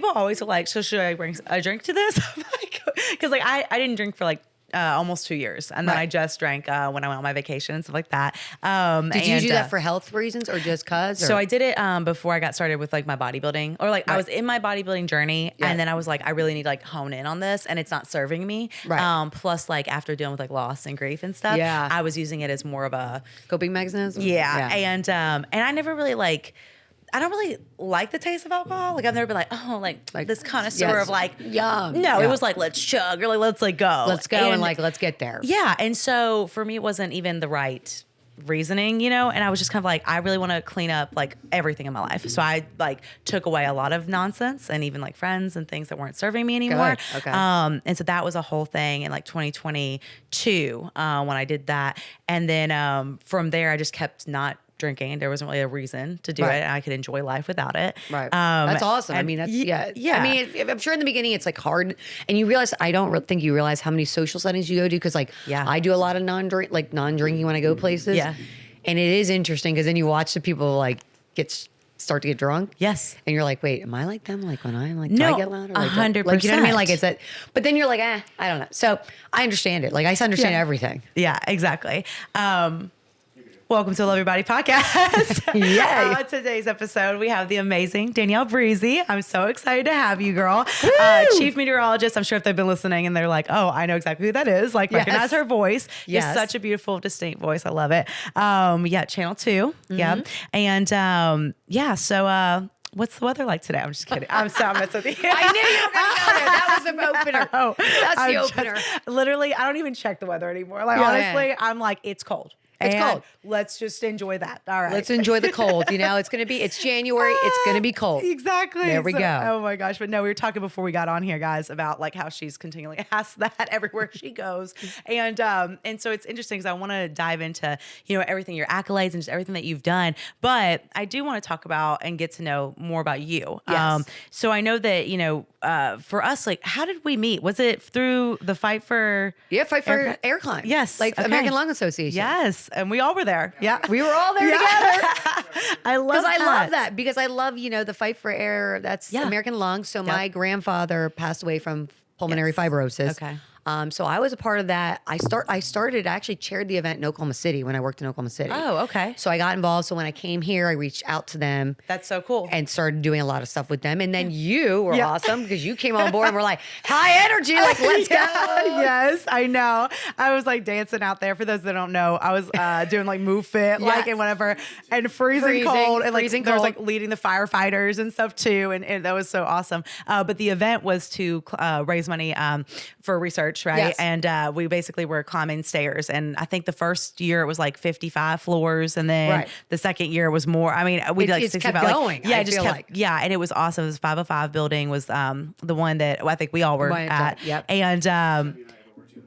people always are like, so should I bring a drink to this? Because like I didn't drink for like almost 2 years. And then I just drank when I went on my vacation and stuff like that. Did you do that for health reasons or just cause? So I did it before I got started with like my bodybuilding, or like I was in my bodybuilding journey, and then I was like, I really need to like hone in on this, and it's not serving me. Right. Plus like after dealing with like loss and grief and stuff, I was using it as more of a coping mechanism. And I never really like, I don't really like the taste of alcohol. Like I've never been like, oh, like this connoisseur of like, young. No, it was like, let's chug, or like, let's like go. Let's go and like, let's get there. Yeah. And so for me, it wasn't even the right reasoning, you know? And I was just kind of like, I really want to clean up like everything in my life. So I like took away a lot of nonsense and even like friends and things that weren't serving me anymore. Good. Okay. And so that was a whole thing in like 2022 when I did that. And then from there, I just kept not drinking. There wasn't really a reason to do it, and I could enjoy life without it. Right. That's awesome. I mean, that's yeah. I mean, I'm sure in the beginning it's like hard, and you realize I don't think you realize how many social settings you go to, because like I do a lot of non-drinking when I go places. Yeah. And it is interesting because then you watch the people like start to get drunk. Yes. And you're like, wait, am I like them? Like when I'm like, no, do I get louder? Like, 100%. Like, you know what I mean? Like it's that, but then you're like, I don't know. So I understand it. Like I understand everything. Yeah, exactly. Welcome to Love Your Body podcast. Yay. Today's episode, we have the amazing Danielle Breezy. I'm so excited to have you, girl. Chief meteorologist. I'm sure if they've been listening and they're like, oh, I know exactly who that is. Like, recognize her voice. Yes. It's such a beautiful, distinct voice. I love it. Channel 2. Mm-hmm. Yeah. And so what's the weather like today? I'm just kidding. I'm messing with you. I knew you were going to go there. That was the opener. Oh, that's the opener. Literally, I don't even check the weather anymore. Like, honestly, I'm like, it's cold. It's cold. Let's just enjoy that. All right. Let's enjoy the cold. You know, it's January. It's going to be cold. Exactly. There we go. Oh my gosh. But no, we were talking before we got on here, guys, about like how she's continually asked that everywhere she goes. And so it's interesting because I want to dive into, you know, everything, your accolades and just everything that you've done. But I do want to talk about and get to know more about you. Yes. So I know that, you know, for us, like, how did we meet? Was it through the Fight for Air Climb? Yes. Like American Lung Association. Yes. And we all were there. Yeah. We were all there together. I love that because I love, you know, the Fight for Air. That's American Lung. So my grandfather passed away from pulmonary fibrosis. Okay. So I was a part of that. I actually chaired the event in Oklahoma City when I worked in Oklahoma City. Oh, okay. So I got involved. So when I came here, I reached out to them. That's so cool. And started doing a lot of stuff with them. And then you were awesome because you came on board and were like, high energy, like, let's go. Yes, I know. I was like dancing out there. For those that don't know, I was doing like Move Fit, like, and whatever, and freezing cold. And like there was like leading the firefighters and stuff too. And that was so awesome. But the event was to raise money for research. Right. Yes. And we basically were climbing stairs. And I think the first year it was like 55 floors. And then the second year was more. I mean, we did like 65. Kept going. Yeah, it just kept. Yeah. And it was awesome. It was 505 building was the one that I think we all were at. Yep. And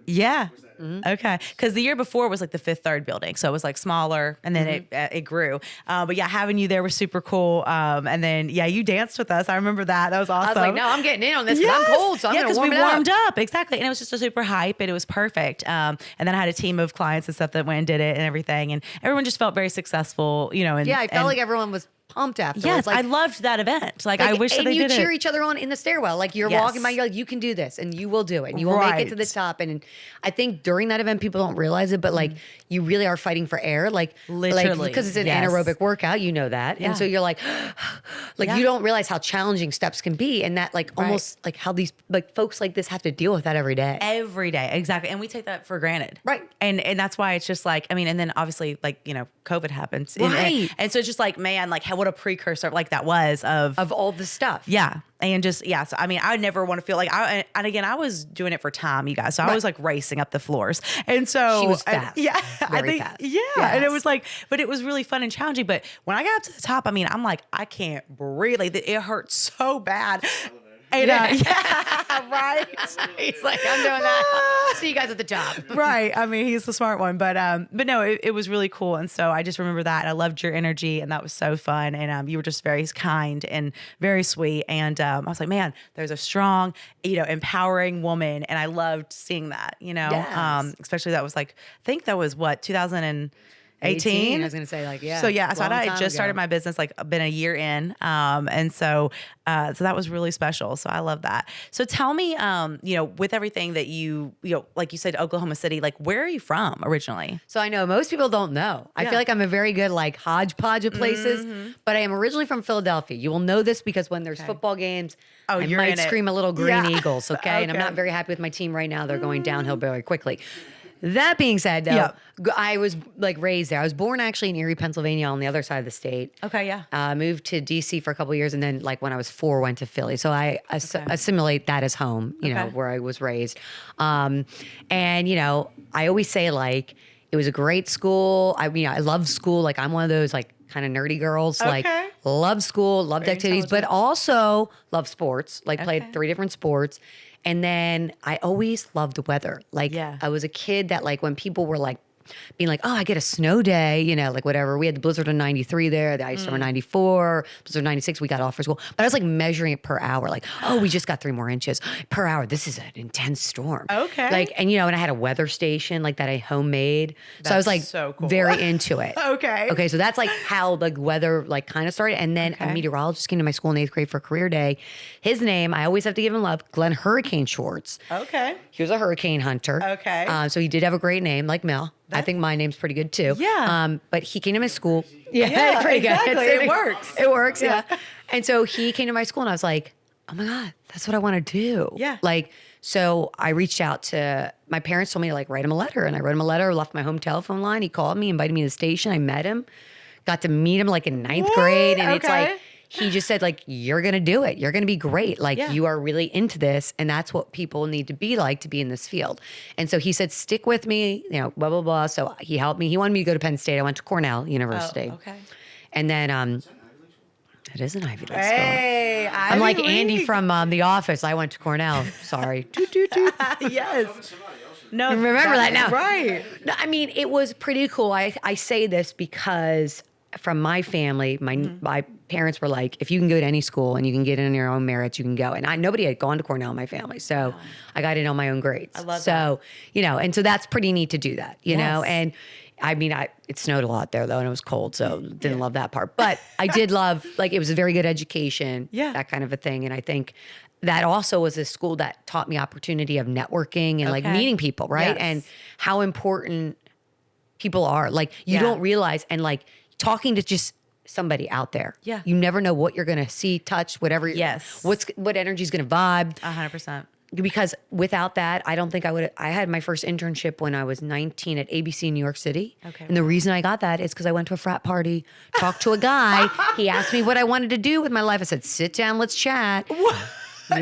yeah. Mm-hmm. Okay. Because the year before was like the Fifth Third building. So it was like smaller and then it grew. But yeah, having you there was super cool. And then, you danced with us. I remember that. That was awesome. I was like, no, I'm getting in on this because I'm cold. So I'm going to warm it up. Yeah, because we warmed up. Exactly. And it was just a super hype and it was perfect. And then I had a team of clients and stuff that went and did it and everything. And everyone just felt very successful, you know. And, I felt like everyone was pumped afterwards. Yes, like, I loved that event. Like I wish that they did it. And you cheer each other on in the stairwell. Like you're walking by, you're like, you can do this and you will do it. And you will make it to the top. And I think during that event, people don't realize it, but like you really are fighting for air. Like literally. Because it's an anaerobic workout, you know that. And so you're like, you don't realize how challenging steps can be. And that like almost like how these like folks like this have to deal with that every day. Every day. Exactly. And we take that for granted. Right. And that's why it's just like, I mean, and then obviously like, you know, COVID happens. Right. And so it's just like, man, like what a precursor like that was of all the stuff. Yeah. And just, so I mean, I would never want to feel like and again, I was doing it for time, you guys. So I was like racing up the floors. And so she was fast. Very fast. Yeah. Yes. And it was like, but it was really fun and challenging. But when I got up to the top, I mean, I'm like, I can't breathe. Like it hurt so bad. And, right. He's like, I'm doing that. See you guys at the top. Right. I mean, he's the smart one, but no, it was really cool. And so I just remember that. And I loved your energy and that was so fun. And you were just very kind and very sweet. And I was like, man, there's a strong, you know, empowering woman. And I loved seeing that, you know, especially that was like, I think that was what, 2000 and 18? I was going to say So I just started my business, like been a year in. And so that was really special. So I love that. So tell me, with everything that like you said, Oklahoma City, like where are you from originally? So I know most people don't know. I feel like I'm a very good like hodgepodge of places, but I am originally from Philadelphia. You will know this because when there's football games, I might scream a little Green Eagles, okay? And I'm not very happy with my team right now. They're going downhill very quickly. That being said, though, I was like raised there. I was born actually in Erie, Pennsylvania, on the other side of the state. Okay, yeah. Moved to DC for a couple of years, and then like when I was 4, went to Philly. So I assimilate that as home, you know, where I was raised. And I always say like it was a great school. I love school. Like I'm one of those like kind of nerdy girls. Like loved school, loved activities, but also loved sports. Like played 3 different sports. And then I always loved the weather. Like I was a kid that like when people were like being like, oh, I get a snow day, like whatever. We had the blizzard of 93 there, the ice storm of 94, blizzard of 96, we got off for school. But I was like measuring it per hour. Like, oh, we just got 3 more inches per hour. This is an intense storm. Okay. Like, and I had a weather station like that I homemade. So I was like so cool. very into it. Okay. So that's like how the weather like kind of started. And then a meteorologist came to my school in 8th grade for career day. His name, I always have to give him love, Glenn Hurricane Schwartz. Okay. He was a hurricane hunter. Okay. So he did have a great name like Mel. I think my name's pretty good too. Yeah. But he came to my school. Yeah, pretty exactly. good. It works. It works, yeah. And so he came to my school and I was like, oh my God, that's what I want to do. Yeah. Like, so I reached out to, my parents told me to like write him a letter. And I wrote him a letter, left my home telephone line. He called me, invited me to the station. I met him, got to meet him like in 9th grade. And it's like, he just said like, you're going to do it. You're going to be great. Like you are really into this. And that's what people need to be like to be in this field. And so he said, stick with me, blah, blah, blah. So he helped me. He wanted me to go to Penn State. I went to Cornell University. Oh, okay. And then, it is an Ivy League school. Hey, I'm like Andy from The Office. I went to Cornell. Sorry. Toot, toot, toot. Yes. No, remember that now. Right. No, I mean, it was pretty cool. I say this because from my family, my parents were like, if you can go to any school and you can get in on your own merits, you can go. And nobody had gone to Cornell in my family. So I got in on my own grades. I love that. And so that's pretty neat to do that, you know? And I mean, it snowed a lot there though, and it was cold. So didn't love that part, but I did love, like, it was a very good education, that kind of a thing. And I think that also was a school that taught me opportunity of networking and like meeting people, right? Yes. And how important people are. Like you don't realize, and like talking to just somebody out there. Yeah. You never know what you're going to see, touch, whatever. Yes. What energy's going to vibe. 100%. Because without that, I don't think I had my first internship when I was 19 at ABC in New York City. Okay. And the reason I got that is because I went to a frat party, talked to a guy. He asked me what I wanted to do with my life. I said, sit down, let's chat. What?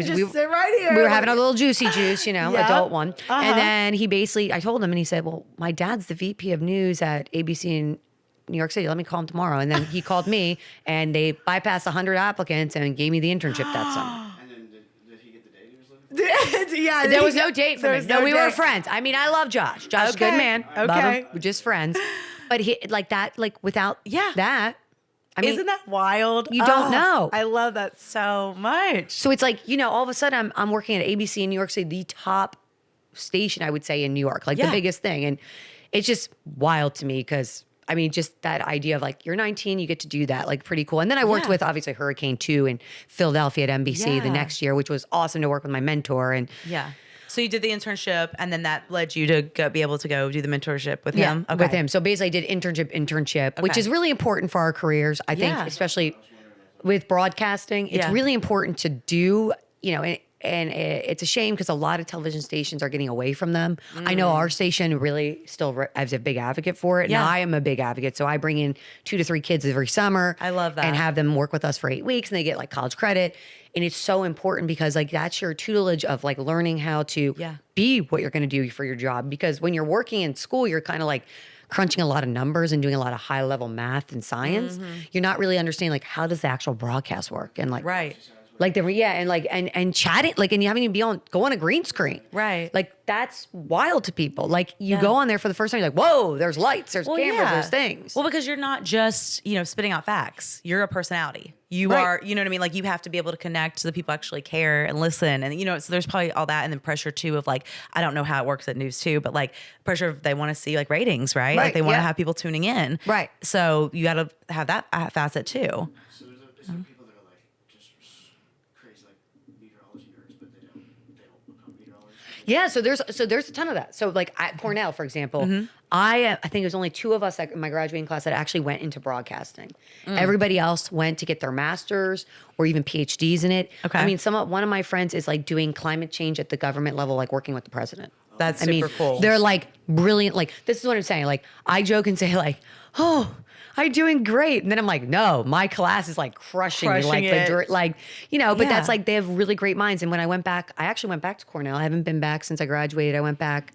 Just sit right here. We were having a little juicy juice, adult one. And then I told him, and he said, well, my dad's the VP of news at ABC in New York City. Let me call him tomorrow. And then he called me, and they bypassed 100 applicants and gave me the internship that summer. Yeah, there was no date for me. No, we were friends. I mean, I love Josh. Josh is a good man. Okay. Love him. We're just friends. But he like that, like without that, I mean, isn't that wild? You don't know. I love that so much. So it's like, all of a sudden I'm working at ABC in New York City, the top station, I would say, in New York, like the biggest thing. And it's just wild to me because I mean, just that idea of like, you're 19, you get to do that, like pretty cool. And then I worked with obviously Hurricane 2 in Philadelphia at NBC the next year, which was awesome to work with my mentor. And so you did the internship, and then that led you to be able to go do the mentorship with him? Okay. With him. So basically I did internship, which is really important for our careers. I think, especially with broadcasting, it's really important to do, and it's a shame because a lot of television stations are getting away from them. I know our station really still is a big advocate for it. And I am a big advocate. So I bring in 2 to 3 kids every summer. I love that. And have them work with us for 8 weeks, and they get like college credit. And it's so important because like that's your tutelage of like learning how to be what you're going to do for your job. Because when you're working in school, you're kind of like crunching a lot of numbers and doing a lot of high level math and science. You're not really understanding like how does the actual broadcast work and like like and chatting, like, and you haven't even go on a green screen. Right. Like that's wild to people. Like you go on there for the first time, you're like, whoa, there's lights, there's cameras, there's things. Well, because you're not just, spitting out facts. You're a personality. You are, you know what I mean? Like you have to be able to connect to the people who actually care and listen. And, you know, so there's probably all that. And then pressure too of like, I don't know how it works at news too, but like pressure of they want to see like ratings, right? Like they want to have people tuning in. Right. So you got to have that facet too. So is there people that are like just crazy like meteorology nerds, but they don't become meteorologists? Yeah, so there's a ton of that. So like at Cornell, for example, I think it was only 2 of us in my graduating class that actually went into broadcasting. Everybody else went to get their masters or even PhDs in it. Okay. I mean, one of my friends is like doing climate change at the government level, like working with the president. That's super cool. They're like brilliant. Like this is what I'm saying. Like I joke and say like, oh, I'm doing great. And then I'm like, no, my class is like crushing me. Like, you know, but that's like, they have really great minds. And when I went back, I actually went back to Cornell. I haven't been back since I graduated. I went back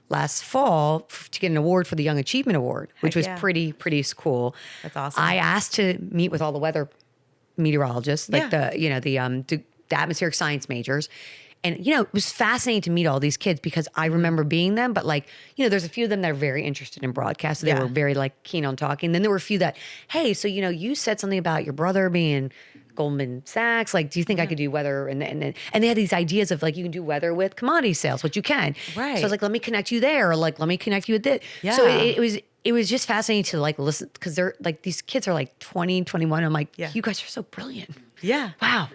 last fall to get an award for the Young Achievement Award, which was pretty cool. That's awesome. I asked to meet with all the weather meteorologists, like the atmospheric science majors. And, you know, it was fascinating to meet all these kids because I remember being them, but like, you know, there's a few of them that are very interested in broadcast. So they were very like keen on talking. Then there were a few that, hey, so, you know, you said something about your brother being Goldman Sachs. Like, do you think I could do weather? And they had these ideas of like, you can do weather with commodity sales, which you can. Right. So I was like, let me connect you there. Or like, let me connect you with this. Yeah. So it was just fascinating to like listen because they're like, these kids are like 20, 21. I'm like, you guys are so brilliant. Yeah. Wow.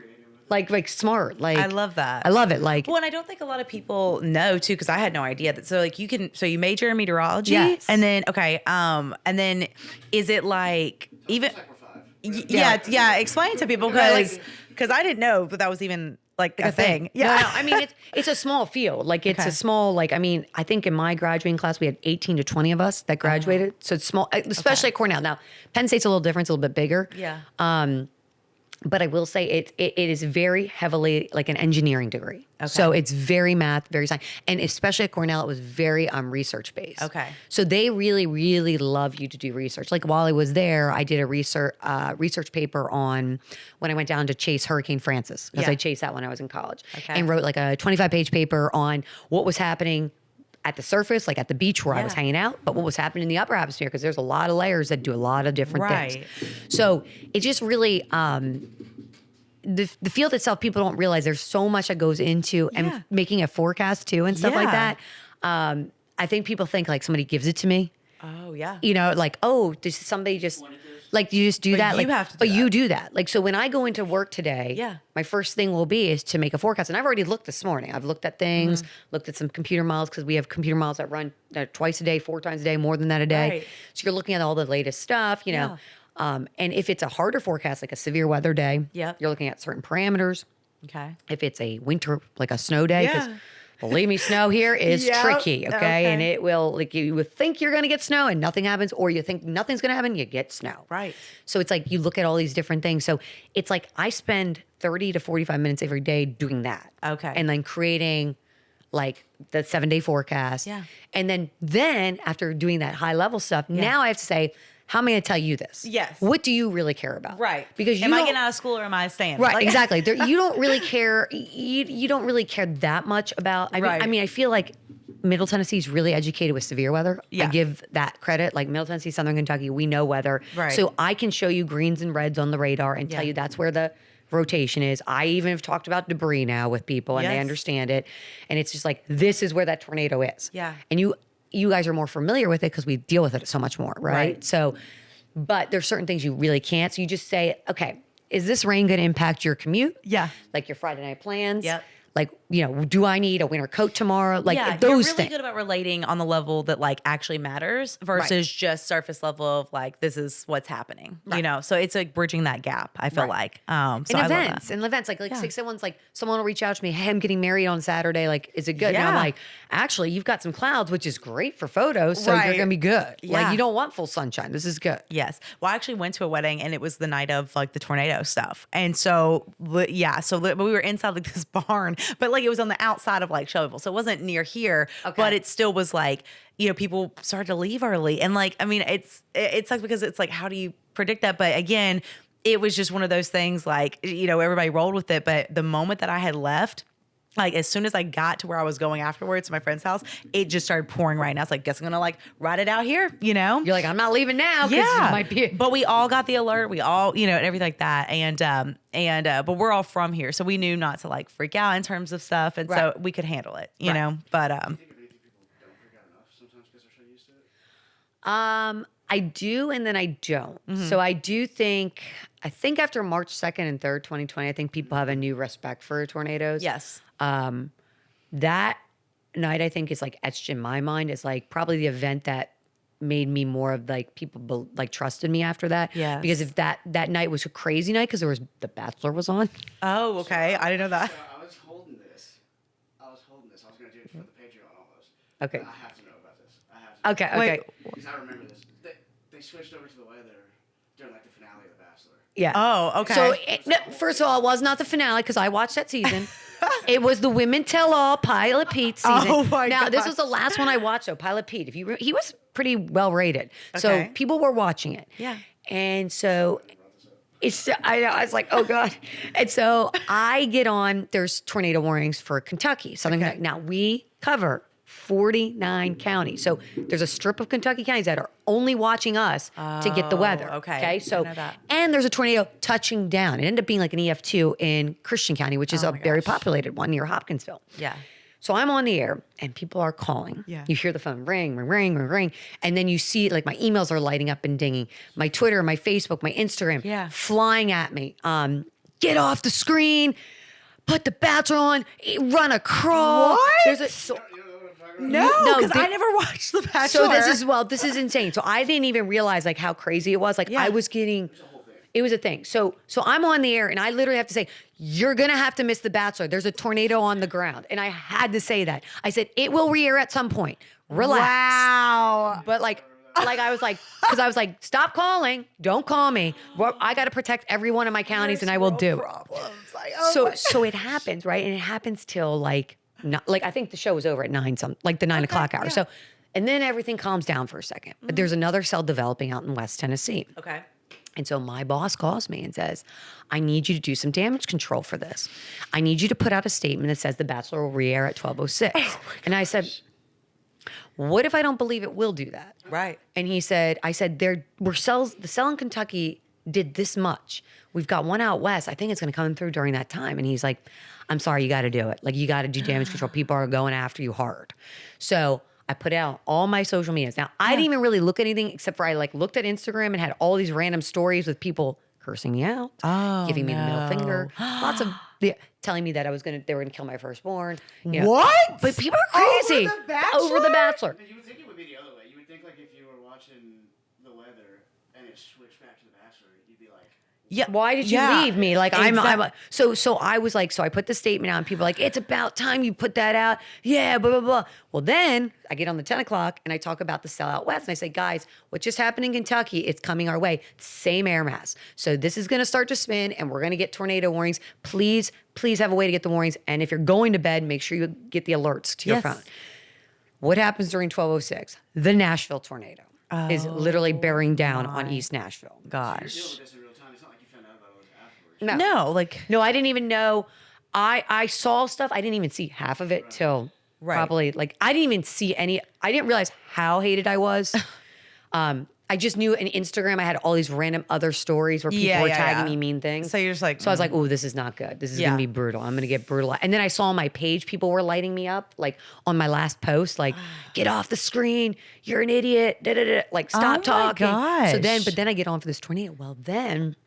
Like smart. Like I love that. I love it. Like, well, and I don't think a lot of people know too, because I had no idea that. So like you major in meteorology, and then and then is it like even? Yeah. Explain it to people because I didn't know that was even like a thing. Yeah, no, I mean it's a small field. Like it's a small like I mean I think in my graduating class we had 18 to 20 of us that graduated. So it's small, especially at Cornell. Now Penn State's a little different, it's a little bit bigger. Yeah. But I will say it is very heavily like an engineering degree. Okay. So it's very math, very science. And especially at Cornell, it was very research based. Okay. So they really, really love you to do research. Like while I was there, I did a research paper on when I went down to chase Hurricane Francis, because I chased that when I was in college. Okay. And wrote like a 25-page paper on what was happening at the surface, like at the beach where I was hanging out, but what was happening in the upper atmosphere, because there's a lot of layers that do a lot of different things. So it just really, the field itself, people don't realize there's so much that goes into and making a forecast too and stuff like that. I think people think like somebody gives it to me. Oh yeah. You know, like, oh, does somebody just like you just do but that? You like, have to but you do that. Like, so when I go into work today, my first thing will be is to make a forecast. And I've already looked this morning. I've looked at things, looked at some computer models because we have computer models that run twice a day, 4 times a day, more than that a day. Right. So you're looking at all the latest stuff, you know. And if it's a harder forecast, like a severe weather day, you're looking at certain parameters. Okay. If it's a winter, like a snow day, because believe me, snow here is tricky, okay? And it will, like, you would think you're going to get snow and nothing happens, or you think nothing's going to happen, you get snow. Right. So it's like you look at all these different things. So it's like I spend 30 to 45 minutes every day doing that. Okay. And then creating like the 7-day forecast. Yeah. And then after doing that high level stuff, now I have to say, how am I going to tell you this? Yes. What do you really care about? Right. Because am I getting out of school or am I staying? Right. Like, exactly. You don't really care. You don't really care that much about. I mean, I feel like Middle Tennessee is really educated with severe weather. I give that credit. Like Middle Tennessee, Southern Kentucky, we know weather. Right. So I can show you greens and reds on the radar and tell you that's where the rotation is. I even have talked about debris now with people and they understand it. And it's just like, this is where that tornado is. Yeah. And you guys are more familiar with it because we deal with it so much more, right? So, but there's certain things you really can't. So you just say, okay, is this rain going to impact your commute? Yeah. Like your Friday night plans? Yep. Like, you know, do I need a winter coat tomorrow? Like those you're really good about relating on the level that like actually matters versus just surface level of like, this is what's happening, you know? So it's like bridging that gap, I feel like. So in events, like say someone's like, someone will reach out to me, hey, I'm getting married on Saturday. Like, is it good? And I'm like, actually, you've got some clouds, which is great for photos. So you're going to be good. Like you don't want full sunshine. This is good. Yes. Well, I actually went to a wedding and it was the night of like the tornado stuff. And so, but we were inside like this barn, but like it was on the outside of like Shelbyville. So it wasn't near here, but it still was like, you know, people started to leave early. And like, I mean, it sucks because it's like, how do you predict that? But again, it was just one of those things like, you know, everybody rolled with it. But the moment that I had left, like as soon as I got to where I was going afterwards to my friend's house, it just started pouring right now. It's like, guess I'm gonna like ride it out here, you know? You're like, I'm not leaving now. Yeah, it might be. But we all got the alert. We all, and everything like that. But we're all from here, so we knew not to like freak out in terms of stuff, and so we could handle it, you know. But Do you think maybe people don't freak out enough sometimes because they're so used to it? I do, and then I don't. So I think after March 2nd and 3rd, 2020, I think people have a new respect for tornadoes. yes, That night, I think, is like etched in my mind. Is like probably the event that made me more of like people like trusted me after that. Yes. Because if that night was a crazy night because The Bachelor was on. oh, okay, I didn't know that. So I was holding this. I was going to do it for the Patreon almost. Okay. I have to know about this. I have to. Okay. Wait. Because I remember this. They switched over to the weather during like the finale of The Bachelor. Yeah. Oh, okay. So, first of all, it was not the finale because I watched that season. It was the Women Tell All Pilot Pete season. Oh my Now, this gosh. was the last one I watched, though, Pilot Pete. He was pretty well rated. So Okay. people were watching it. Yeah. And so I was like, oh God. And so I get on, there's tornado warnings for Kentucky, Southern Kentucky. Now we cover 49 counties. So there's a strip of Kentucky counties that are only watching us to get the weather. okay. Okay. I So, know that. and there's a tornado touching down. It ended up being like an EF2 in Christian County, which is a very populated one near Hopkinsville. Yeah. So I'm on the air and people are calling. Yeah. You hear the phone ring, ring, ring, ring, ring. And then you see like my emails are lighting up and dinging. My Twitter, my Facebook, my Instagram flying at me. Get off the screen. Put the Bachelor on. Run a crawl. What? There's a, No, because I never watched The Bachelor. so this is insane. So I didn't even realize like how crazy it was. Like I was getting, it was a thing. So I'm on the air and I literally have to say, you're going to have to miss The Bachelor. There's a tornado on the ground. And I had to say that. I said, it will re-air at some point. Relax. Wow. But I was like, because I was like, stop calling. Don't call me. I got to protect every one of my counties and I will do it. Problems. Like, oh So it happens, right? And it happens till like I think the show was over at 9 like the 9 o'clock hour. So, and then everything calms down for a second. But there's another cell developing out in West Tennessee. Okay. And so my boss calls me and says, I need you to do some damage control for this. I need you to put out a statement that says The Bachelor will re-air at 12:06. And I said, what if I don't believe it will do that? Right. And I said, the cell in Kentucky did this much. We've got one out west. I think it's going to come through during that time. And he's like, I'm sorry, you got to do it. Like, you got to do damage control. People are going after you hard. So I put out all my social medias. Now, I didn't even really look at anything except for I like looked at Instagram and had all these random stories with people cursing me out, giving me the middle finger, lots of telling me that they were gonna kill my firstborn. You know. What? But people are crazy over the Bachelor. But you would think it would be the other way. You would think like if you were watching the weather and it switched back to The Bachelor, you'd be like, Yeah. Why did you leave me? Like I'm so I was like, so I put the statement out and people are like, it's about time you put that out. Yeah, blah, blah, blah. Well, then I get on the 10 o'clock and I talk about the sellout west. And I say, guys, what just happened in Kentucky, it's coming our way. Same air mass. So this is going to start to spin and we're going to get tornado warnings. Please have a way to get the warnings. And if you're going to bed, make sure you get the alerts to your phone. What happens during 12:06? The Nashville tornado is literally bearing down on East Nashville. you're Gosh. dealing with this in real time. It's not like you found out about all this afterwards. No. No, like No, I didn't even know. I saw stuff. I didn't even see half of it till probably like I didn't even see any. I didn't realize how hated I was. I just knew on Instagram I had all these random other stories where people were tagging me mean things. So you're just like, So I was like, oh, this is not good. This is gonna be brutal. I'm gonna get brutalized. And then I saw on my page people were lighting me up, like on my last post, like, get off the screen, you're an idiot, da, da, da. Like stop talking. So then, but then I get on for this tornado. Well, then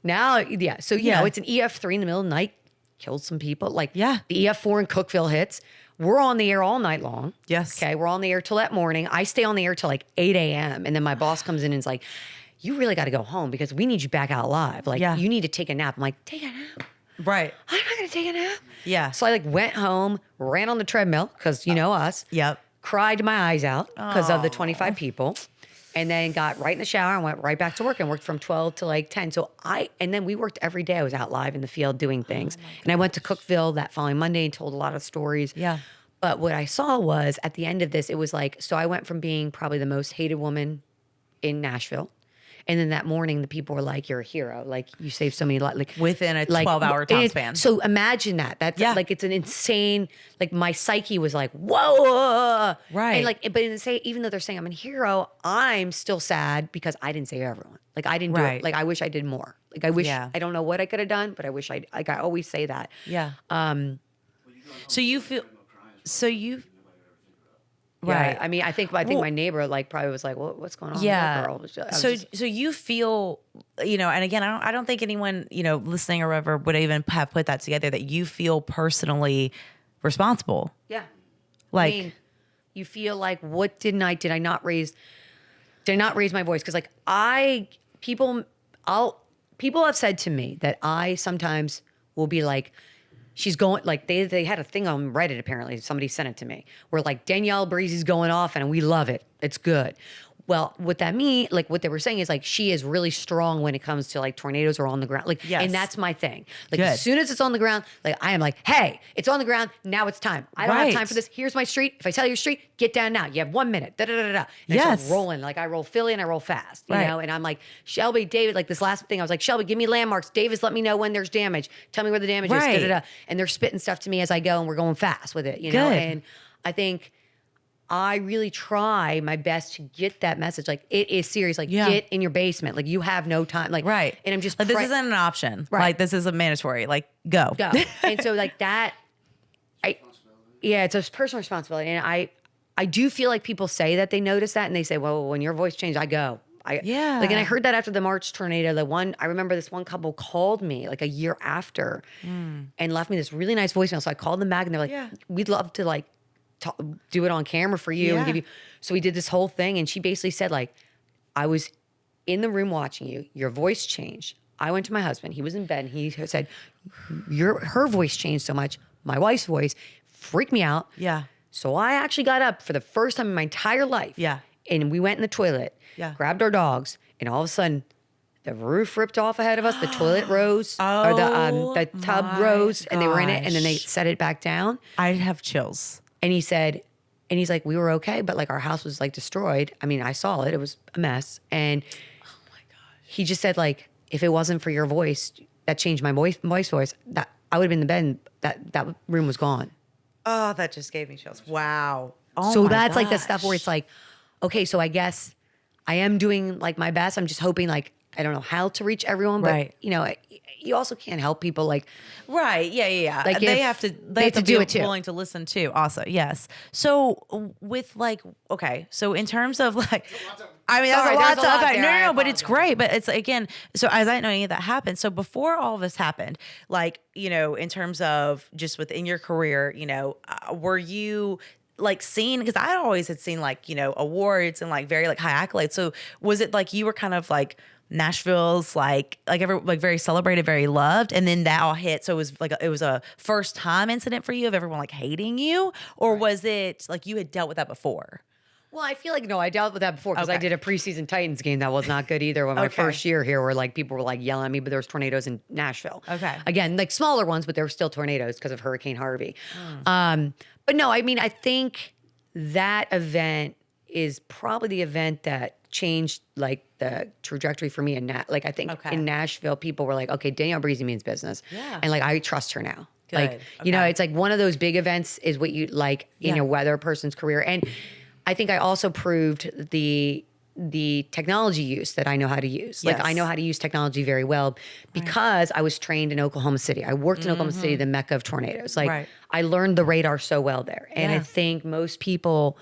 now, yeah. So you know, it's an EF3 in the middle of the night, killed some people. Like the EF4 in Cookeville hits. We're on the air all night long. Yes. Okay. We're on the air till that morning. I stay on the air till like 8 a.m. And then my boss comes in and is like, you really got to go home because we need you back out live. Like, you need to take a nap. I'm like, take a nap? right. I'm not going to take a nap. Yeah. So I like went home, ran on the treadmill because you know us. Yep. Cried my eyes out because of the 25 people. And then got right in the shower and went right back to work and worked from 12 to like 10. And then we worked every day. I was out live in the field doing things. And I went to Cookeville that following Monday and told a lot of stories. Yeah. But what I saw was at the end of this, it was like, so I went from being probably the most hated woman in Nashville. And then that morning, the people were like, "You're a hero! Like you saved so many lives!" Like within a 12-hour time span. So imagine that. That's like it's an insane. Like my psyche was like, "Whoa!" Right. And like, but even though they're saying I'm a hero, I'm still sad because I didn't save everyone. Like I didn't do it. Like I wish I did more. Like I wish I don't know what I could have done, but I wish I like I always say that. Yeah. So you feel. So you. Right. Yeah, I mean, I think my neighbor like probably was like, "What's going on with that girl?" So you feel, and again, I don't think anyone, listening or whatever would even have put that together, that you feel personally responsible. Yeah. Like, I mean, you feel like, what did I not raise my voice? Because like people have said to me that I sometimes will be like, she's going, like they had a thing on Reddit, apparently somebody sent it to me, where like Danielle Breezy's going off and we love it, it's good. Well, what that mean, like what they were saying is like she is really strong when it comes to like tornadoes or on the ground. Like, and that's my thing. Like as soon as it's on the ground, like I am like, hey, it's on the ground. Now it's time. I don't have time for this. Here's my street. If I tell you your street, get down now. You have 1 minute. Da da da da. And so I'm rolling. Like I roll Philly and I roll fast. You know, and I'm like, Shelby, David, like this last thing, I was like, Shelby, give me landmarks. Davis, let me know when there's damage. Tell me where the damage is. Da da da. And they're spitting stuff to me as I go, and we're going fast with it. You know, and I think I really try my best to get that message. Like it is serious. Like get in your basement. Like you have no time. Like And I'm just like, this isn't an option. Like this is a mandatory. Like go. And so like that, it's a personal responsibility. And I do feel like people say that they notice that and they say, well, when your voice changed, I go. Like, and I heard that after the March tornado. I remember this one couple called me like a year after and left me this really nice voicemail. So I called them back and they're like, we'd love to like do it on camera for you and give you. So we did this whole thing, and she basically said like, I was in the room watching you. Your voice changed. I went to my husband. He was in bed. And he said, her voice changed so much. My wife's voice freaked me out. Yeah. So I actually got up for the first time in my entire life. Yeah. And we went in the toilet. Yeah. Grabbed our dogs, and all of a sudden, the roof ripped off ahead of us. The toilet rose, or the tub rose, and they were in it, and then they set it back down. I'd have chills. And he said, and he's like, we were okay, but like our house was like destroyed. I mean, I saw it. It was a mess. And oh my gosh, he just said like, if it wasn't for your voice, that changed my voice, that I would have been in the bed and that room was gone. Oh, that just gave me chills. Wow. Oh so that's like the stuff where it's like, okay, so I guess I am doing like my best. I'm just hoping like, I don't know how to reach everyone, but you also can't help people like. Right. Yeah. Like they have to do be it too. Willing to listen too. Also, yes. So with like, okay. So in terms of like, I mean, that's a lot. Okay. No, but it's great. But it's again, so as I didn't know any of that happened. So before all of this happened, like, in terms of just within your career, were you like seen, because I always had seen like, awards and like very like high accolades. So was it like you were kind of like Nashville's like very celebrated, very loved, and then that all hit? So it was a first time incident for you of everyone like hating you, or was it like you had dealt with that before? Well, I feel like, no, I dealt with that before because I did a preseason Titans game that was not good either when my first year here, where like people were like yelling at me, but there was tornadoes in Nashville. Okay. Again, like smaller ones, but there were still tornadoes because of Hurricane Harvey. But no, I mean, I think that event is probably the event that changed like the trajectory for me. I think in Nashville, people were like, okay, Danielle Breezy means business. Yeah. And like, I trust her now. Good. Like, it's like one of those big events is what you like in a weather person's career. And I think I also proved the technology use that I know how to use. Yes. Like I know how to use technology very well because I was trained in Oklahoma City. I worked in Oklahoma City, the mecca of tornadoes. Like I learned the radar so well there. And I think most people,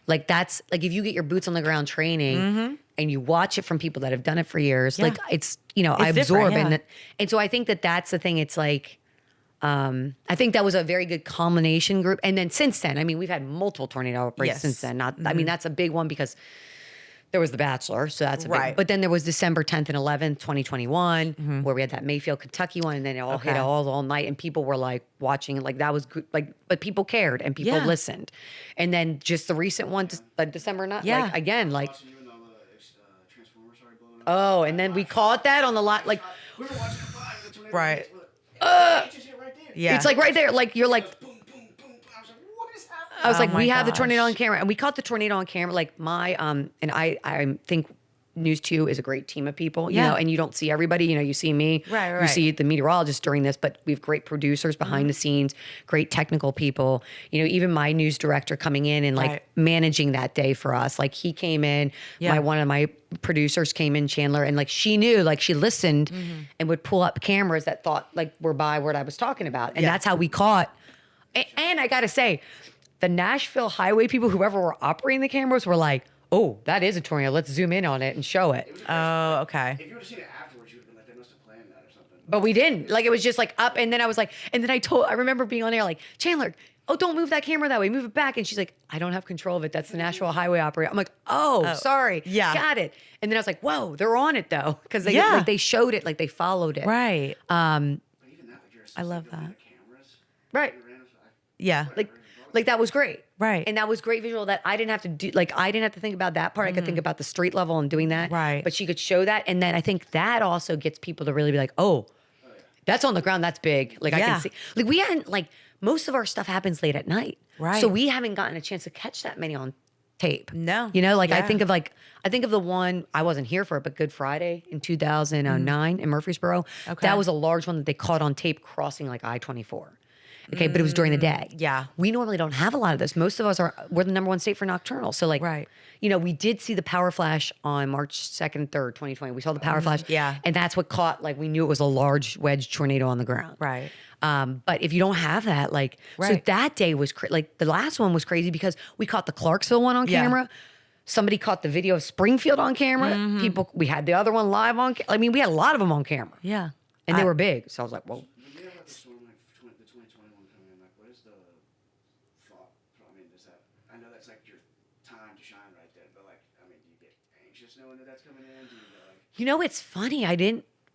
like that's like if you get your boots on the ground training and you watch it from people that have done it for years, like it's, I absorb it. And so I think that that's the thing. It's like, I think that was a very good culmination group. And then since then, I mean, we've had multiple tornado outbreaks since then. I mean, that's a big one because there was The Bachelor. So that's a big, but then there was December 10th and 11th, 2021, where we had that Mayfield, Kentucky one. And then it all hit all night. And people were like watching, like that was good. Like, but people cared and people listened. And then just the recent one, December, like again, like, oh, and then we caught that on the lot, like, we were watching the fire, the tornado just hit right there. Yeah. It's like right there. Like you're like, boom, boom, boom. I was like, what is happening? I was like, we have the tornado on camera, and we caught the tornado on camera. Like my, and I think News 2 is a great team of people, you know, and you don't see everybody, you know, you see me, you see the meteorologist during this, but we have great producers behind the scenes, great technical people, you know, even my news director coming in and like managing that day for us. Like he came in, one of my producers came in, Chandler, and like she knew, like she listened and would pull up cameras that thought like were by what I was talking about. And that's how we caught. And I got to say, the Nashville highway people, whoever were operating the cameras were like, oh, that is a tornado. Let's zoom in on it and show it. Oh, okay. If you would have seen it afterwards, you would have been like, they must have planned that or something. But we didn't. Like, it was just like up. And then I was like, and then I remember being on there like, Chandler, oh, don't move that camera that way. Move it back. And she's like, I don't have control of it. That's the Nashville highway operator. I'm like, oh, sorry. Yeah. Got it. And then I was like, whoa, they're on it though. Because they showed it, like they followed it. Right. But even that, like, your I love assistant that. the cameras, Right. Yeah. Like that was great. Right. And that was great visual that I didn't have to do. Like I didn't have to think about that part. I could think about the street level and doing that. Right. But she could show that. And then I think that also gets people to really be like, oh, that's on the ground. That's big. Like I can see. Like we hadn't, like most of our stuff happens late at night. Right. So we haven't gotten a chance to catch that many on tape. No. You know, like I think of the one, I wasn't here for it, but Good Friday in 2009 in Murfreesboro. Okay. That was a large one that they caught on tape crossing like I-24. Okay, but it was during the day. Yeah. We normally don't have a lot of this. Most of us we're the number one state for nocturnal. So like, you know, we did see the power flash on March 2nd, 3rd, 2020. We saw the power flash. Yeah. And that's what caught, like we knew it was a large wedge tornado on the ground. Right. But if you don't have that, like, so that day was like the last one was crazy because we caught the Clarksville one on camera. Somebody caught the video of Springfield on camera. We had the other one live on. I mean, we had a lot of them on camera. Yeah. And they were big. So I was like, whoa. The 2021 coming in, like, what is the thought? I mean, is that, I know that's like your time to shine right then, but like, I mean, do you get anxious knowing that that's coming in? Do you like, You know, it's funny.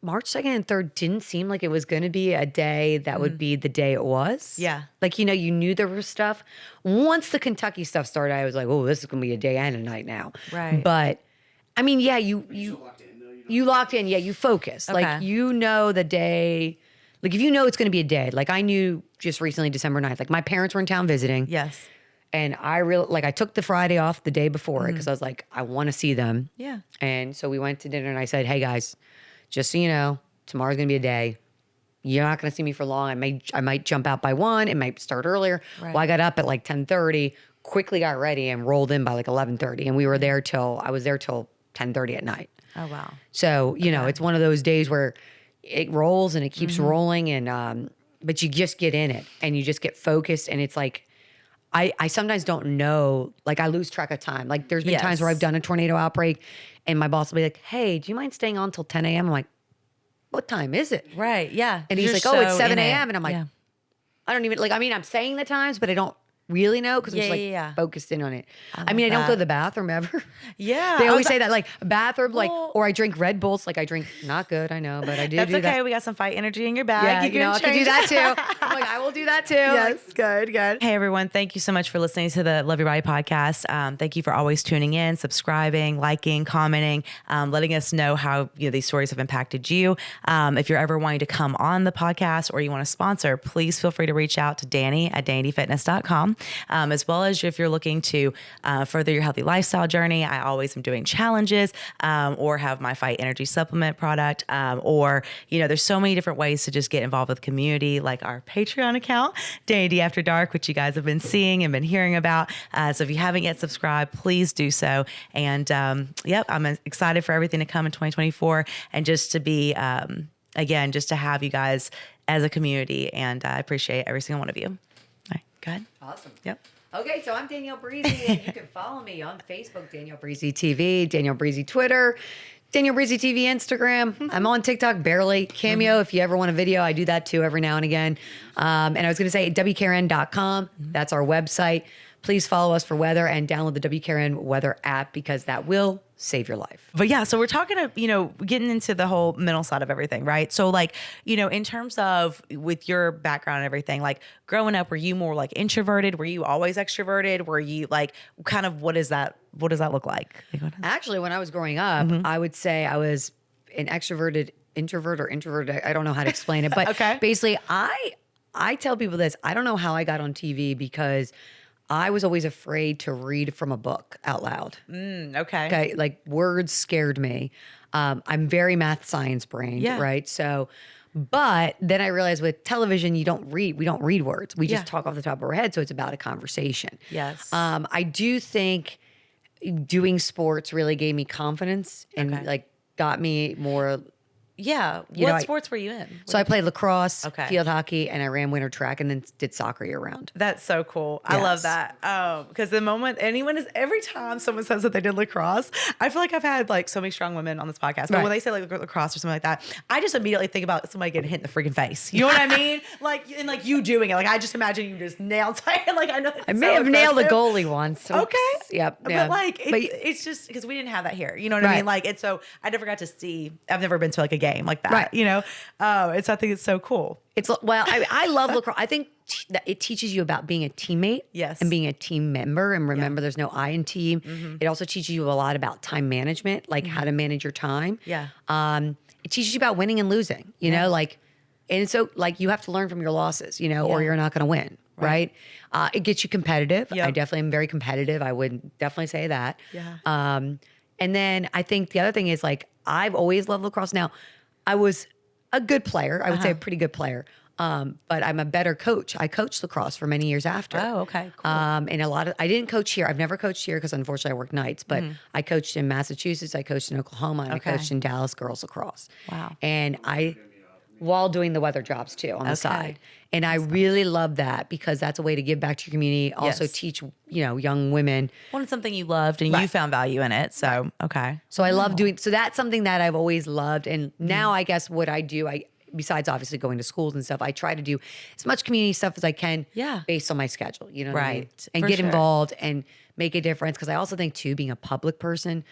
March 2nd and 3rd didn't seem like it was going to be a day that would be the day it was. Yeah. Like, you know, you knew there was stuff. Once the Kentucky stuff started, I was like, oh, this is going to be a day and a night now. Right. But, I mean, yeah, you locked in though? you locked in. Yeah, you focused. Okay. Like, you know the day. Like, if you know it's going to be a day. Like, I knew just recently, December 9th. Like, my parents were in town visiting. Yes. And I took the Friday off the day before it because I was like, I want to see them. Yeah. And so we went to dinner and I said, hey guys, just so you know, tomorrow's gonna be a day. You're not gonna see me for long. I might jump out by 1. It might start earlier. Right. Well, I got up at like 10:30, quickly got ready and rolled in by like 11:30. And I was there till 10:30 at night. Oh, wow. So, you know, it's one of those days where it rolls and it keeps rolling and but you just get in it and you just get focused and it's like I sometimes don't know, like I lose track of time. Like there's been times where I've done a tornado outbreak and my boss will be like, hey, do you mind staying on till 10 a.m.? I'm like, what time is it? Right. Yeah. And he's You're like, oh, it's so 7 in it. a.m. And I'm like, I don't even, like, I mean, I'm saying the times, but I don't really know because I'm just like focused in on it. I mean, I don't go to the bathroom ever. Yeah. They always say that, like, bathroom, like, or I drink Red Bulls. Like, I drink, not good, I know, but I do That's do okay. that. We got some fight energy in your bag. Yeah, you I can do that too. I'm like, I will do that too. Yes, good. Hey everyone, thank you so much for listening to the Love Your Body podcast. Thank you for always tuning in, subscribing, liking, commenting, letting us know how these stories have impacted you. If you're ever wanting to come on the podcast or you want to sponsor, please feel free to reach out to Dani at DaniDFitness.com. As well as if you're looking to further your healthy lifestyle journey, I always am doing challenges or have my Fight Energy supplement product or, there's so many different ways to just get involved with the community, like our Patreon account, Dani D After Dark, which you guys have been seeing and been hearing about. So if you haven't yet subscribed, please do so. And I'm excited for everything to come in 2024 and just to be, again, just to have you guys as a community. And I appreciate every single one of you. All right, go ahead. Awesome. Yep. Okay, so I'm Danielle Breezy, and you can follow me on Facebook, Danielle Breezy TV, Danielle Breezy Twitter, Danielle Breezy TV Instagram. I'm on TikTok, barely. Cameo, if you ever want a video, I do that too every now and again. And I was going to say WKRN.com. That's our website. Please follow us for weather and download the WKRN weather app because that will save your life. But yeah, so we're talking to, getting into the whole mental side of everything, right? So like, in terms of with your background and everything, like growing up, were you more like introverted? Were you always extroverted? Were you like, kind of, what does that look like? Actually, when I was growing up, I would say I was an extroverted introvert or introverted. I don't know how to explain it, but Okay. basically I tell people this. I don't know how I got on TV because I was always afraid to read from a book out loud. Okay. Like words scared me. I'm very math science brained, right? So, but then I realized with television, we don't read words. We just talk off the top of our head. So it's about a conversation. Yes. I do think doing sports really gave me confidence and like got me more. Yeah. What sports were you in? So I played lacrosse, field hockey, and I ran winter track and then did soccer year round. That's so cool. I love that. Because every time someone says that they did lacrosse, I feel like I've had like so many strong women on this podcast. But when they say like lacrosse or something like that, I just immediately think about somebody getting hit in the freaking face. You know what I mean? Like you doing it. Like I just imagine you just nailed it. Like I know I may have nailed a goalie once. Oops. Okay. Yep. Yeah. But it's just because we didn't have that here. You know what I mean? Like it's so I never got to see. I've never been to like a game like that. Right. You know, I think it's so cool. I love lacrosse. I think that it teaches you about being a teammate, and being a team member, and remember, there's no I in team. Mm-hmm. It also teaches you a lot about time management, like how to manage your time. Yeah. It teaches you about winning and losing. You know, and so you have to learn from your losses. You know, or you're not going to win. Right. It gets you competitive. Yep. I definitely am very competitive. I would definitely say that. Yeah. And then I think the other thing is I've always loved lacrosse. Now, I was a good player. I would say a pretty good player. But I'm a better coach. I coached lacrosse for many years after. Oh, okay. Cool. And I didn't coach here. I've never coached here because unfortunately I work nights, but I coached in Massachusetts. I coached in Oklahoma and I coached in Dallas girls lacrosse. Wow. And while doing the weather jobs too on the side. And I really love that because that's a way to give back to your community. Also teach, young women. Well, it's something you loved and you found value in it. So, okay. So I love so that's something that I've always loved. And now I guess what I do, besides obviously going to schools and stuff, I try to do as much community stuff as I can based on my schedule, you know what I mean? And get involved and make a difference. Because I also think too, being a public person,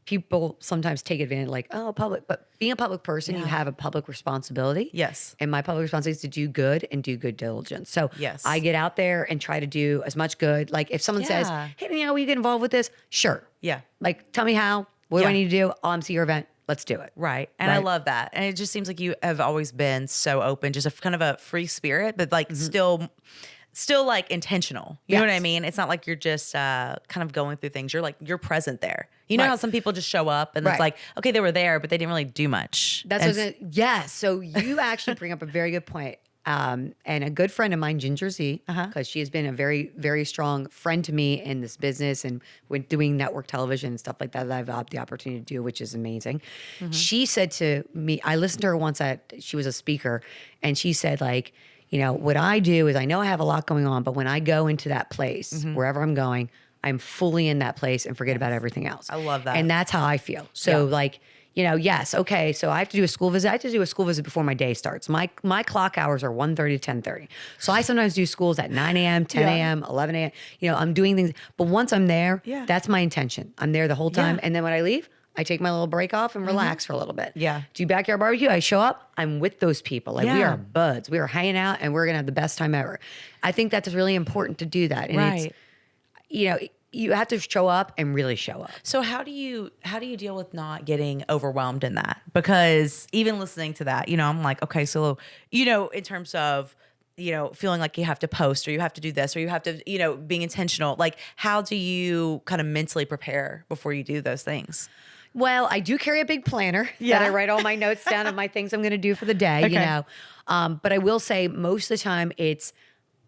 people sometimes take advantage public, but being a public person, you have a public responsibility. Yes. And my public responsibility is to do good and do good diligence. So I get out there and try to do as much good. Like if someone says, hey, will you get involved with this? Sure. Yeah. Like tell me how, what do I need to do? Oh, I'm to your event. Let's do it. Right. And I love that. And it just seems like you have always been so open, just a kind of a free spirit, but still like intentional. You know what I mean? It's not like you're just kind of going through things. You're present there. You know how some people just show up and it's like, okay, they were there, but they didn't really do much. Yes. So you actually bring up a very good point. And a good friend of mine, Ginger Z, because she has been a very, very strong friend to me in this business and with doing network television and stuff like that I've had the opportunity to do, which is amazing. Mm-hmm. She said to me, I listened to her once she was a speaker, and she said what I do is I know I have a lot going on, but when I go into that place, wherever I'm going, I'm fully in that place and forget about everything else. I love that. And that's how I feel. So yes, okay, so I have to do a school visit. I have to do a school visit before my day starts. My clock hours are 1:30 to 10:30. So I sometimes do schools at 9 a.m., 10 a.m., 11 a.m. I'm doing things. But once I'm there, that's my intention. I'm there the whole time. And then when I leave, I take my little break off and relax for a little bit. Yeah. Do backyard barbecue. I show up. I'm with those people. We are buds. We are hanging out and we're going to have the best time ever. I think that's really important to do that. And it's, you have to show up and really show up. So how do you deal with not getting overwhelmed in that? Because even listening to that, I'm like, okay, so, in terms of, feeling like you have to post or you have to do this or you have to, being intentional, like how do you kind of mentally prepare before you do those things? Well, I do carry a big planner that I write all my notes down of my things I'm going to do for the day, but I will say most of the time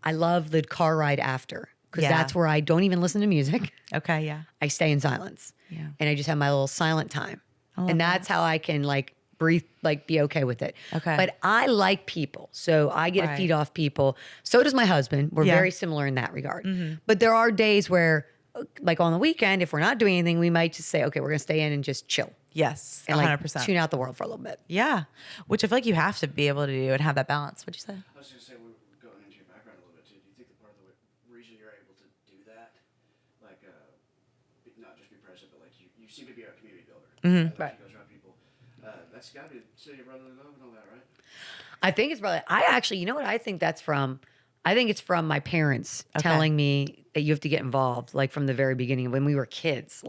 I love the car ride after. Because that's where I don't even listen to music. Okay, yeah. I stay in silence. Yeah. And I just have my little silent time. And that's how I can breathe, be okay with it. Okay. But I like people. So I get to feed off people. So does my husband. We're very similar in that regard. Mm-hmm. But there are days where, on the weekend, if we're not doing anything, we might just say, okay, we're going to stay in and just chill. Yes, and 100%. Tune out the world for a little bit. Yeah. Which I feel like you have to be able to do and have that balance. What'd you say? I was going to say, we're going into your background a little bit too. Do you think that part of the reason you're able to do that, not just be present, but you seem to be a community builder. Mm-hmm. Right. You guys around people. That's got to be city of brotherly love and all that, right? I think it's probably, you know what I think that's from? I think it's from my parents telling me that you have to get involved, from the very beginning when we were kids.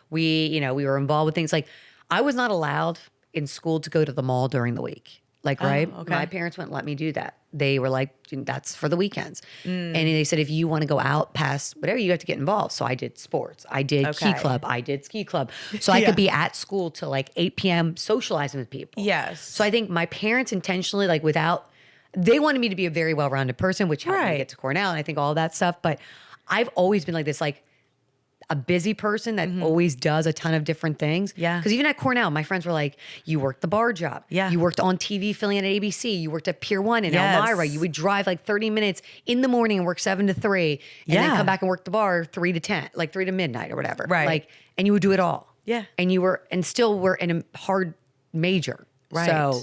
We were involved with things I was not allowed in school to go to the mall during the week. Like, right? Okay. My parents wouldn't let me do that. They were like, that's for the weekends. And they said, if you want to go out past whatever, you have to get involved. So I did sports. I did key club. I did ski club. So I could be at school till like 8 p.m. socializing with people. Yes. So I think my parents intentionally, like they wanted me to be a very well-rounded person, which helped me get to Cornell and I think all that stuff. But I've always been like this, like, a busy person that always does a ton of different things. Yeah. Because even at Cornell, my friends were like, you worked the bar job. Yeah. You worked on TV filling in at ABC. You worked at Pier 1 in Elmira. You would drive like 30 minutes in the morning and work 7 to 3 and then come back and work the bar 3 to 10, like 3 to midnight or whatever. Right. Like, and you would do it all. Yeah. And still were in a hard major. Right. So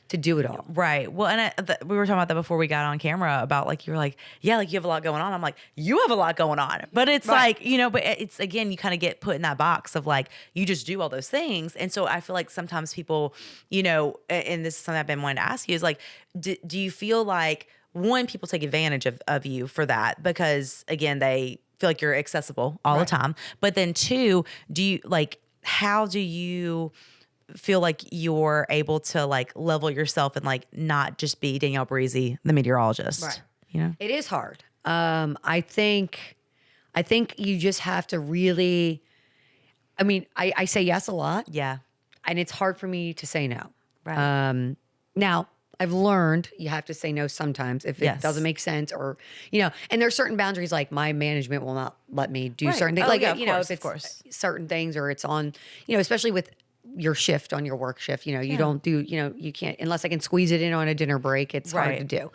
to do it all. Right. Well, and we were talking about that before we got on camera about like, you were like, yeah, like you have a lot going on. I'm like, you have a lot going on. But it's like, you know, but it's, again, you kind of get put in that box of like, you just do all those things. And so I feel like sometimes people, you know, and this is something I've been wanting to ask you is like, do you feel like, one, people take advantage of you for that because, again, they feel like you're accessible all the time. But then two, how do you feel like you're able to like level yourself and like not just be Danielle Breezy, the meteorologist? Right. You know, it is hard. I think you just have to really, I mean, I say yes a lot. Yeah. And it's hard for me to say no. Right. Now I've learned you have to say no sometimes if it doesn't make sense or, you know, and there's certain boundaries like my management will not let me do certain things. Like, you know, if it's certain things or it's on, you know, especially with your shift on your work shift, you know, you don't do, you know, you can't, unless I can squeeze it in on a dinner break, it's hard to do.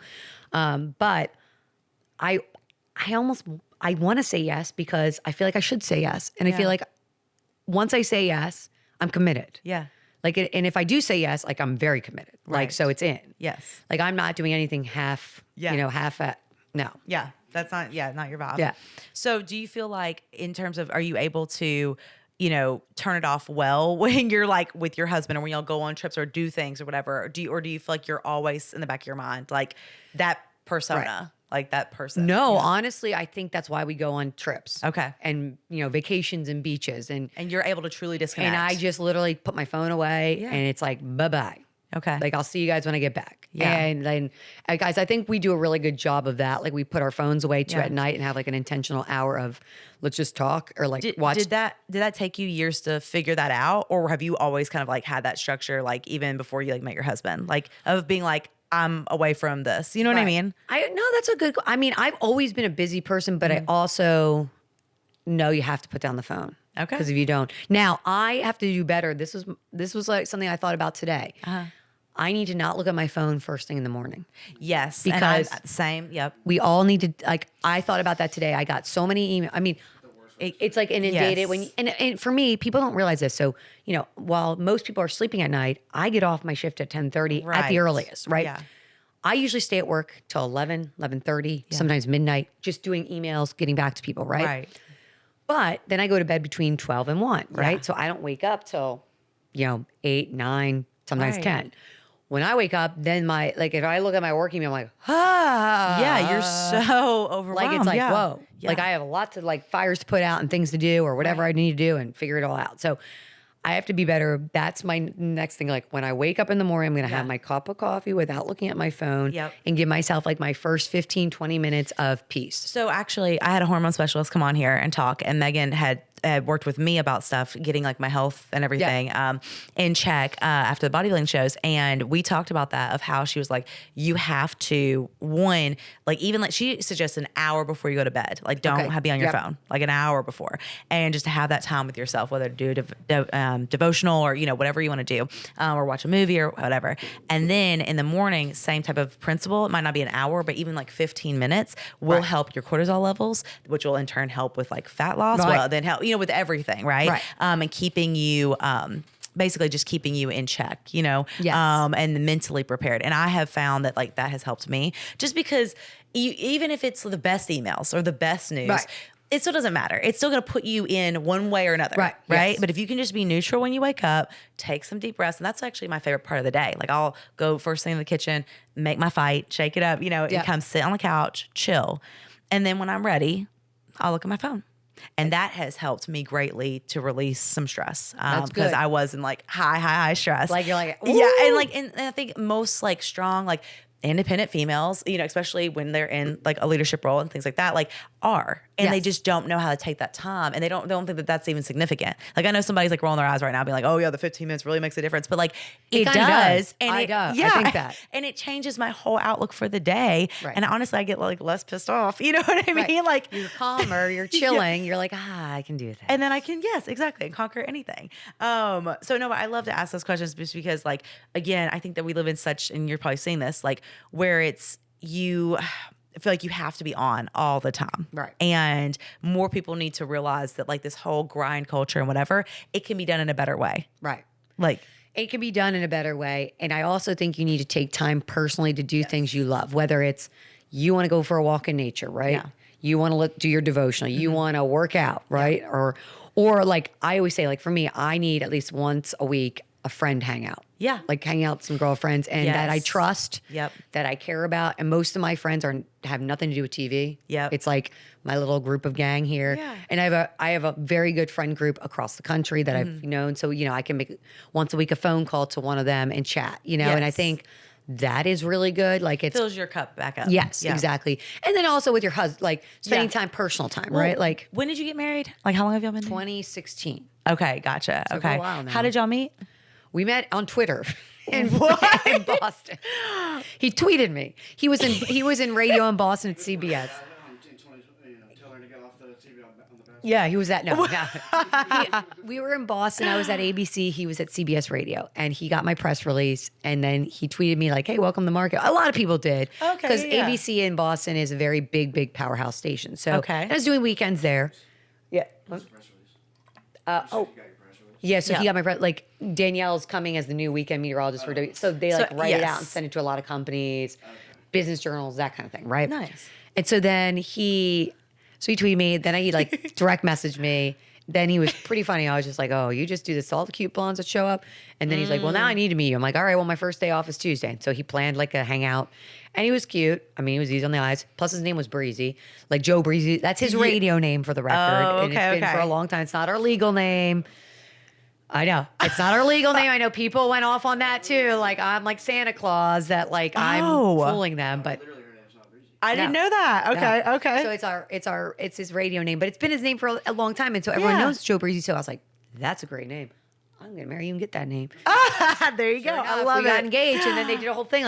But I want to say yes because I feel like I should say yes. And I feel like once I say yes, I'm committed. Yeah. Like, and if I do say yes, like I'm very committed. Like, so it's in. Yes. Like I'm not doing anything half, you know, half at, no. Yeah. That's not your vibe. Yeah. So do you feel like in terms of, are you able to, you know, turn it off well when you're like with your husband or when y'all go on trips or do things or whatever? Or do you feel like you're always in the back of your mind, like that persona, like that person? No, honestly, I think that's why we go on trips. Okay. And, you know, vacations and beaches and you're able to truly disconnect. And I just literally put my phone away and it's like, bye-bye. Okay. Like, I'll see you guys when I get back. Yeah. And then, guys, I think we do a really good job of that. Like, we put our phones away too at night and have like an intentional hour of let's just talk or like watch. Did that take you years to figure that out? Or have you always kind of like had that structure, like even before you like met your husband, like of being like, I'm away from this. You know what I mean? No, that's a good, I mean, I've always been a busy person, but I also know you have to put down the phone. Okay. Because if you don't, now I have to do better. This was like something I thought about today. I need to not look at my phone first thing in the morning. Yes. Because same. Yep. We all need to, like, I thought about that today. I got so many emails. I mean, it's like inundated when, and for me, people don't realize this. So, you know, while most people are sleeping at night, I get off my shift at 10:30 at the earliest, right? Yeah. I usually stay at work till 11, 11:30, sometimes midnight, just doing emails, getting back to people, right? Right. But then I go to bed between 12 and 1, right? Yeah. So I don't wake up till, 8, 9, sometimes 10. When I wake up, then if I look at my work email, I'm like, yeah, you're so overwhelmed. Like, it's like, whoa. Yeah. Like, I have a lot to, fires to put out and things to do or whatever I need to do and figure it all out. So I have to be better. That's my next thing. Like, when I wake up in the morning, I'm going to have my cup of coffee without looking at my phone and give myself, my first 15, 20 minutes of peace. So actually, I had a hormone specialist come on here and talk, and Megan had worked with me about stuff, getting my health and everything in check after the bodybuilding shows. And we talked about that, of how she was like, you have to, she suggests an hour before you go to bed. Don't be on your phone, an hour before. And just to have that time with yourself, whether to do devotional or, whatever you want to do, or watch a movie or whatever. And then in the morning, same type of principle. It might not be an hour, but even 15 minutes will help your cortisol levels, which will in turn help with fat loss. Well, then help, with everything, right? And keeping you, basically just keeping you in check, and mentally prepared. And I have found that that has helped me, just because even if it's the best emails or the best news, it still doesn't matter. It's still going to put you in one way or another. Right. Yes. But if you can just be neutral when you wake up, take some deep breaths. And that's actually my favorite part of the day. I'll go first thing in the kitchen, make my fight, shake it up, and come sit on the couch, chill. And then when I'm ready, I'll look at my phone. And that has helped me greatly to release some stress. That's good. Because I was in like high stress. Like you're like, yeah. And I think most like strong, like independent females, especially when they're in like a leadership role and things like that, like and they just don't know how to take that time, and they don't think that that's even significant. Like I know somebody's like rolling their eyes right now, being like, "Oh yeah, the 15 minutes really makes a difference," but like it does. And I think that, and it changes my whole outlook for the day. Right. And honestly, I get like less pissed off. You know what I mean? Right. Like you're calmer, you're chilling. You're like, I can do that, and then I can exactly conquer anything. So no, but I love to ask those questions just because, like, again, I think that we live in such, and you're probably seeing this, like where it's I feel like you have to be on all the time. Right. And more people need to realize that like this whole grind culture and whatever, it can be done in a better way. Right. Like it can be done in a better way. And I also think you need to take time personally to do things you love, whether it's you want to go for a walk in nature, right? Yeah. You want to do your devotional, you want to work out, right? Yeah. Or like I always say, like for me, I need at least once a week a friend hangout. Yeah. Like hang out with some girlfriends and that I trust, that I care about. And most of my friends have nothing to do with TV. Yep. It's like my little group of gang here. Yeah. And I have a very good friend group across the country that I've known. So, I can make once a week a phone call to one of them and chat, and I think that is really good. Like it fills your cup back up. Yes, exactly. And then also with your husband, like spending time, personal time, right? Like when did you get married? Like how long have y'all been? 2016. Okay, gotcha. So okay. for a while now. How did y'all meet? We met on Twitter in Boston. He tweeted me. He was in radio in Boston at CBS. Yeah, he was at no. We were in Boston. I was at ABC. He was at CBS Radio, and he got my press release. And then he tweeted me like, "Hey, welcome to market." A lot of people did, because ABC in Boston is a very big powerhouse station. So I was doing weekends there. Yeah. Yeah, so he got my press. Like Danielle's coming as the new weekend meteorologist for W. So they write it out and send it to a lot of companies, business journals, that kind of thing, right? Nice. And so then he tweeted me. Then he like direct messaged me. Then he was pretty funny. I was just like, "Oh, you just do this to all the cute blondes that show up." And then he's like, "Well, now I need to meet you." I'm like, "All right, well, my first day off is Tuesday." And so he planned like a hangout. And he was cute. I mean, he was easy on the eyes. Plus, his name was Breezy, like Joe Breezy. That's his radio name for the record. And it's been for a long time. It's not our legal name. I know. It's not our legal name. I know people went off on that too. Like I'm like Santa Claus, that like I'm fooling them, but I didn't know that. Okay. So it's his radio name, but it's been his name for a long time, and so everyone knows Joe Breezy. So I was like, that's a great name. I'm gonna marry you and get that name. There you go. I love it. We got engaged, and then they did a whole thing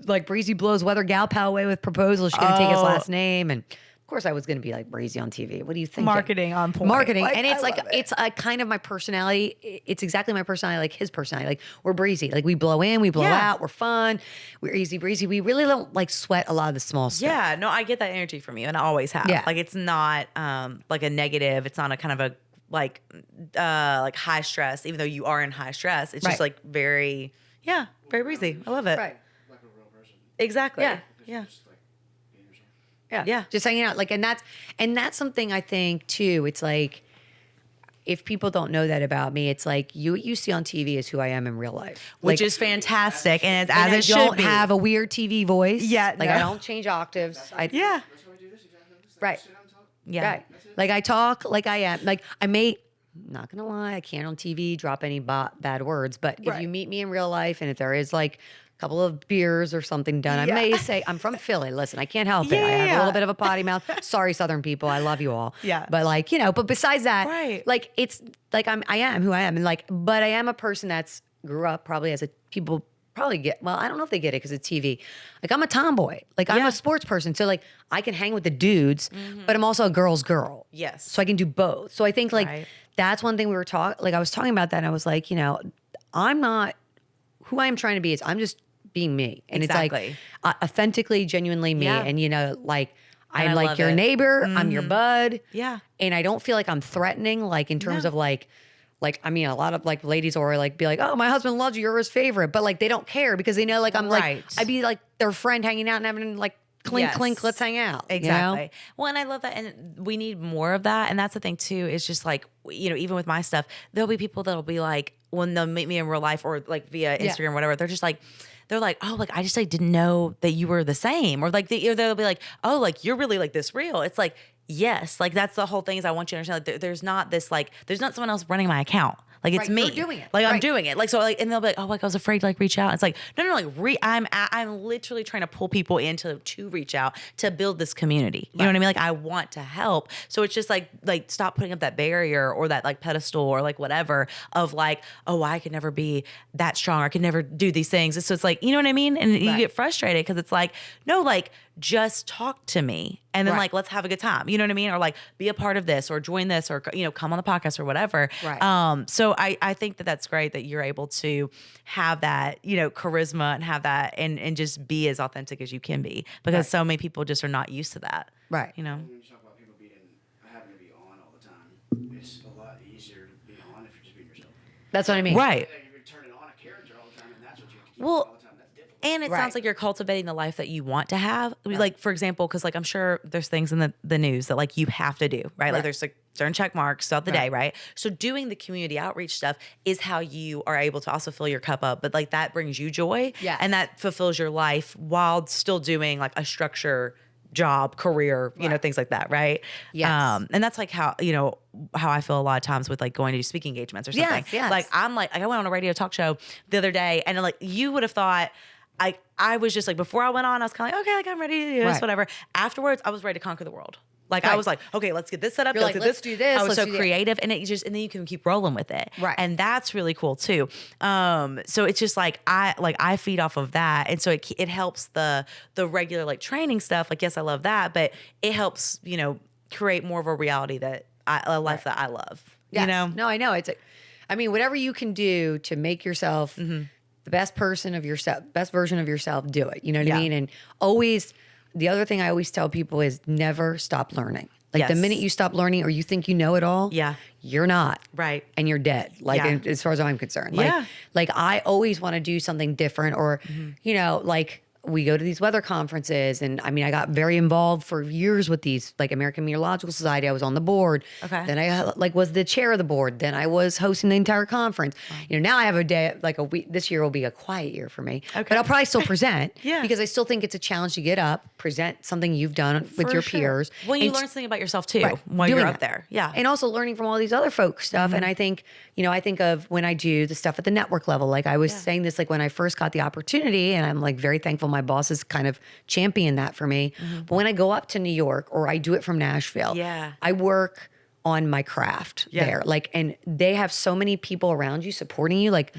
like Breezy blows weather gal pal away with proposal. She's gonna take his last name, and of course I was gonna be like Breezy on TV. What do you think? Marketing on point. Marketing, and it's it's a kind of my personality. It's exactly my personality, like his personality. Like we're breezy. Like we blow in, we blow out. We're fun. We're easy breezy. We really don't like sweat a lot of the small stuff. Yeah, no, I get that energy from you, and I always have. Yeah. Like it's not like a negative. It's not a kind of a like high stress, even though you are in high stress. It's just like very breezy. I love it. Right. Like a real person. Exactly. Yeah. Yeah. Just like being yourself. Yeah. Just hanging out. Like, and that's something I think too. It's like, if people don't know that about me, it's like what you see on TV is who I am in real life. Which like, is fantastic. And it's as it should don't be. have a weird TV voice. Yeah, Like no. I don't change octaves. Yeah. That's why we do this exactly. Right. Sit down and talk. Yeah. Right. Like I talk like I am. Like I may, not gonna lie, I can't on TV drop any bad words. But if you meet me in real life, and if there is like a couple of beers or something done, I may say, I'm from Philly. Listen, I can't help it. I have a little bit of a potty mouth. Sorry, Southern people. I love you all. Yeah. But like, but besides that, like it's like I am who I am. And like, but I am a person that's grew up probably as a people probably get, well, I don't know if they get it because it's TV. Like I'm a tomboy. Like I'm a sports person. So like I can hang with the dudes, but I'm also a girl's girl. Yes. So I can do both. So I think like that's one thing we were talking, like I was talking about that and I was like, I'm not, who I am trying to be is I'm just being me. And it's like authentically, genuinely me. And like, I'm like your neighbor. I'm your bud. Yeah. And I don't feel like I'm threatening, like in terms of like, I mean, a lot of like ladies or like be like, oh, my husband loves you, you're his favorite. But like, they don't care because they know like I'm like, I'd be like their friend hanging out and having like clink, clink, let's hang out. Exactly. Well, and I love that. And we need more of that. And that's the thing too, is just like, even with my stuff, there'll be people that'll be like, when they'll meet me in real life or like via Instagram or whatever, they're just like, oh, like, I just like didn't know that you were the same. Or like, they'll be like, oh, like, you're really like this real. It's like, yes, like that's the whole thing is I want you to understand like there's not this like there's not someone else running my account. Like it's me. You're doing it. Like I'm doing it. Like so like and they'll be like, oh, like I was afraid to like reach out. It's like no, like I'm literally trying to pull people into to reach out to build this community. You know what I mean? Like I want to help. So it's just like stop putting up that barrier or that like pedestal or like whatever of like, oh, I could never be that strong. Or I could never do these things. So it's like, you know what I mean? And you get frustrated because it's like, no, like just talk to me and then like let's have a good time. You know what I mean? Or like be a part of this or join this or you know come on the podcast or whatever. Right. So I think that that's great that you're able to have that you know charisma and have that and just be as authentic as you can be because so many people just are not used to that. Right. You know. When you talk about people having to be on all the time, it's a lot easier to be on if you're just being yourself. That's what I mean. Right. If you're turning on a character all the time, and that's what you have to keep Well, all the time. That's difficult. and it sounds like you're cultivating the life that you want to have. Like, for example, because like I'm sure there's things in the news that like you have to do, right? Like there's like certain check marks throughout the day, right? So doing the community outreach stuff is how you are able to also fill your cup up. But like that brings you joy and that fulfills your life while still doing like a structure job, career, you know, things like that, right? Yes. And that's like how, you know, how I feel a lot of times with like going to do speaking engagements or something. Yes. Like I went on a radio talk show the other day and like you would have thought I was just like, before I went on, I was kind of like, okay, like I'm ready to do this, whatever. Afterwards, I was ready to conquer the world. Like I was like, okay, let's get this set up. You're like, let's do this. I was let's so creative, and it just and then you can keep rolling with it, Right. And that's really cool too. So it's just like I feed off of that, and so it helps the regular like training stuff. Like yes, I love that, but it helps create more of a reality that a life that I love. Yes. You know? No, I know. I mean, whatever you can do to make yourself the best person of yourself, best version of yourself, do it. You know what I mean? And always, the other thing I always tell people is never stop learning. Like the minute you stop learning or you think you know it all, you're not. Right. And you're dead. Like as far as I'm concerned. Yeah. Like I always want to do something different or, like we go to these weather conferences and I mean, I got very involved for years with these, like American Meteorological Society. I was on the board. Okay. Then I was the chair of the board. Then I was hosting the entire conference. Wow. Now I have a day, like a week. This year will be a quiet year for me. Okay. But I'll probably still present. Because I still think it's a challenge to get up, present something you've done with your peers. Well, you learn something about yourself too while you're up there. Yeah. And also learning from all these other folks stuff. And I think, I think of when I do the stuff at the network level, like I was saying this, like when I first got the opportunity, and I'm like very thankful my boss is kind of champion that for me. But when I go up to New York or I do it from Nashville, I work on my craft there. Like, and they have so many people around you supporting you. Like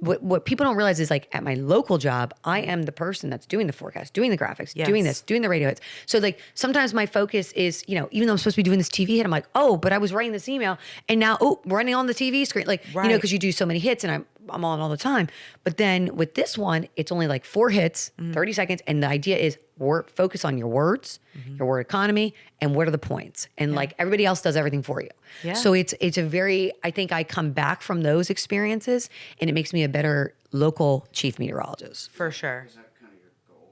what people don't realize is like at my local job, I am the person that's doing the forecast, doing the graphics, doing this, doing the radio hits. So like sometimes my focus is, even though I'm supposed to be doing this TV hit, I'm like, oh, but I was writing this email and now, running on the TV screen. Like, because you do so many hits and I'm on all the time. But then with this one, it's only like 4 hits, 30 seconds. And the idea is focus on your words, your word economy, and what are the points. And like everybody else does everything for you. Yeah. So it's a very, I think I come back from those experiences and it makes me a better local chief meteorologist. For sure. Is that kind of your goal?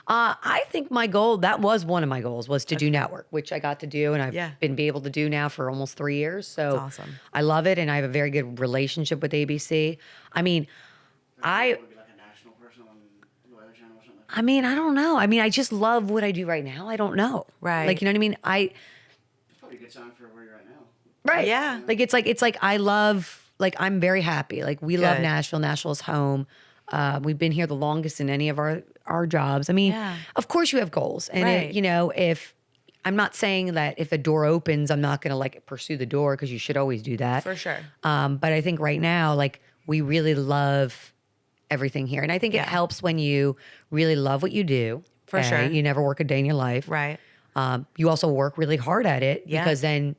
I think my goal, that was one of my goals, was to do network, which I got to do and I've been able to do now for almost 3 years. So that's awesome. I love it and I have a very good relationship with ABC. I mean, Would you be like a national person on the Weather Channel or something? I mean, I don't know. I mean, I just love what I do right now. I don't know. Right. Like, you know what I mean? It's probably a good sign for where you're at now. Right. Yeah. Like, it's like I love, like, I'm very happy. Like, we love Nashville. Nashville's home. We've been here the longest in any of our jobs. I mean, of course you have goals. And, if I'm not saying that if a door opens, I'm not going to like pursue the door because you should always do that. For sure. But I think right now, like, we really love everything here. And I think it helps when you really love what you do. For sure. You never work a day in your life. Right. You also work really hard at it because then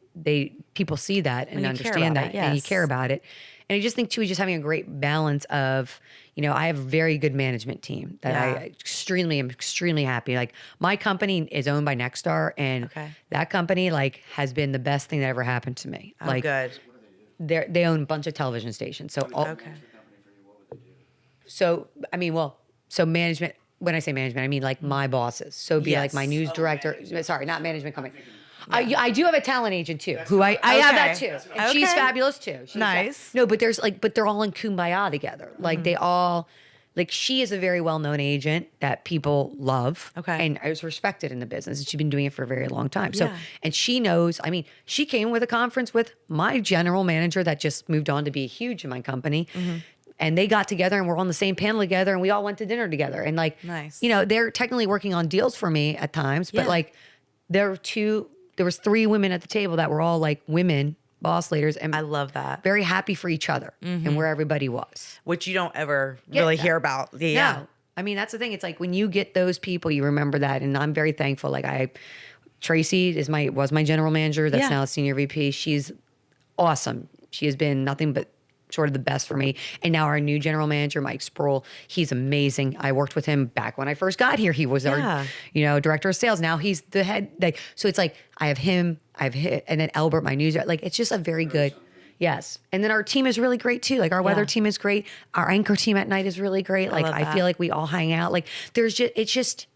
people see that and understand that and you care about it. And I just think too, just having a great balance of, I have a very good management team that I am extremely happy. Like my company is owned by Nexstar and that company like has been the best thing that ever happened to me. Oh, like good. they own a bunch of television stations. So So, I mean, so management, when I say management, I mean like my bosses. So it'd be like my news director. Sorry, not management company. I do have a talent agent too, who I have that too. And she's fabulous too. She's nice. No, but but they're all in kumbaya together. Like like she is a very well-known agent that people love. Okay. And is respected in the business. And she's been doing it for a very long time. So, Yeah. and she knows, I mean, she came with a conference with my general manager that just moved on to be huge in my company. And they got together and we're on the same panel together and we all went to dinner together. And like, Nice. you know, they're technically working on deals for me at times, but Yeah. like there was 3 women at the table that were all like women boss leaders. And I love that. very happy for each other and where everybody was. Which you don't ever Get really that. hear about. Yeah. No. I mean, that's the thing. It's like when you get those people, you remember that. And I'm very thankful. Like Tracy was my general manager. That's Yeah. now a senior VP. She's awesome. She has been nothing but sort of the best for me. And now our new general manager, Mike Sproul, he's amazing. I worked with him back when I first got here. He was our, director of sales. Now he's the head. Like, so it's like, I have him, and then Albert, my news. Like, it's just a very good, yes. And then our team is really great too. Like our weather team is great. Our anchor team at night is really great. Like, I feel like we all hang out. Like it's just,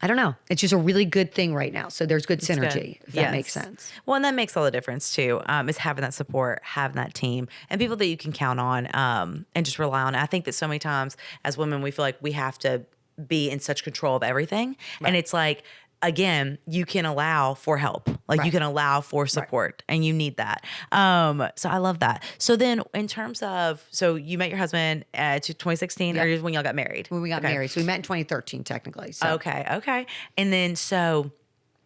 I don't know. It's just a really good thing right now. So there's good synergy, if that makes sense. Well, and that makes all the difference too, is having that support, having that team, and people that you can count on, and just rely on. I think that so many times as women, we feel like we have to be in such control of everything. Right. And it's like, again, you can allow for help. Like you can allow for support and you need that. So I love that. So then in terms of, so you met your husband to 2016 or when y'all got married? When we got married. So we met in 2013 technically. So. Okay. And then so,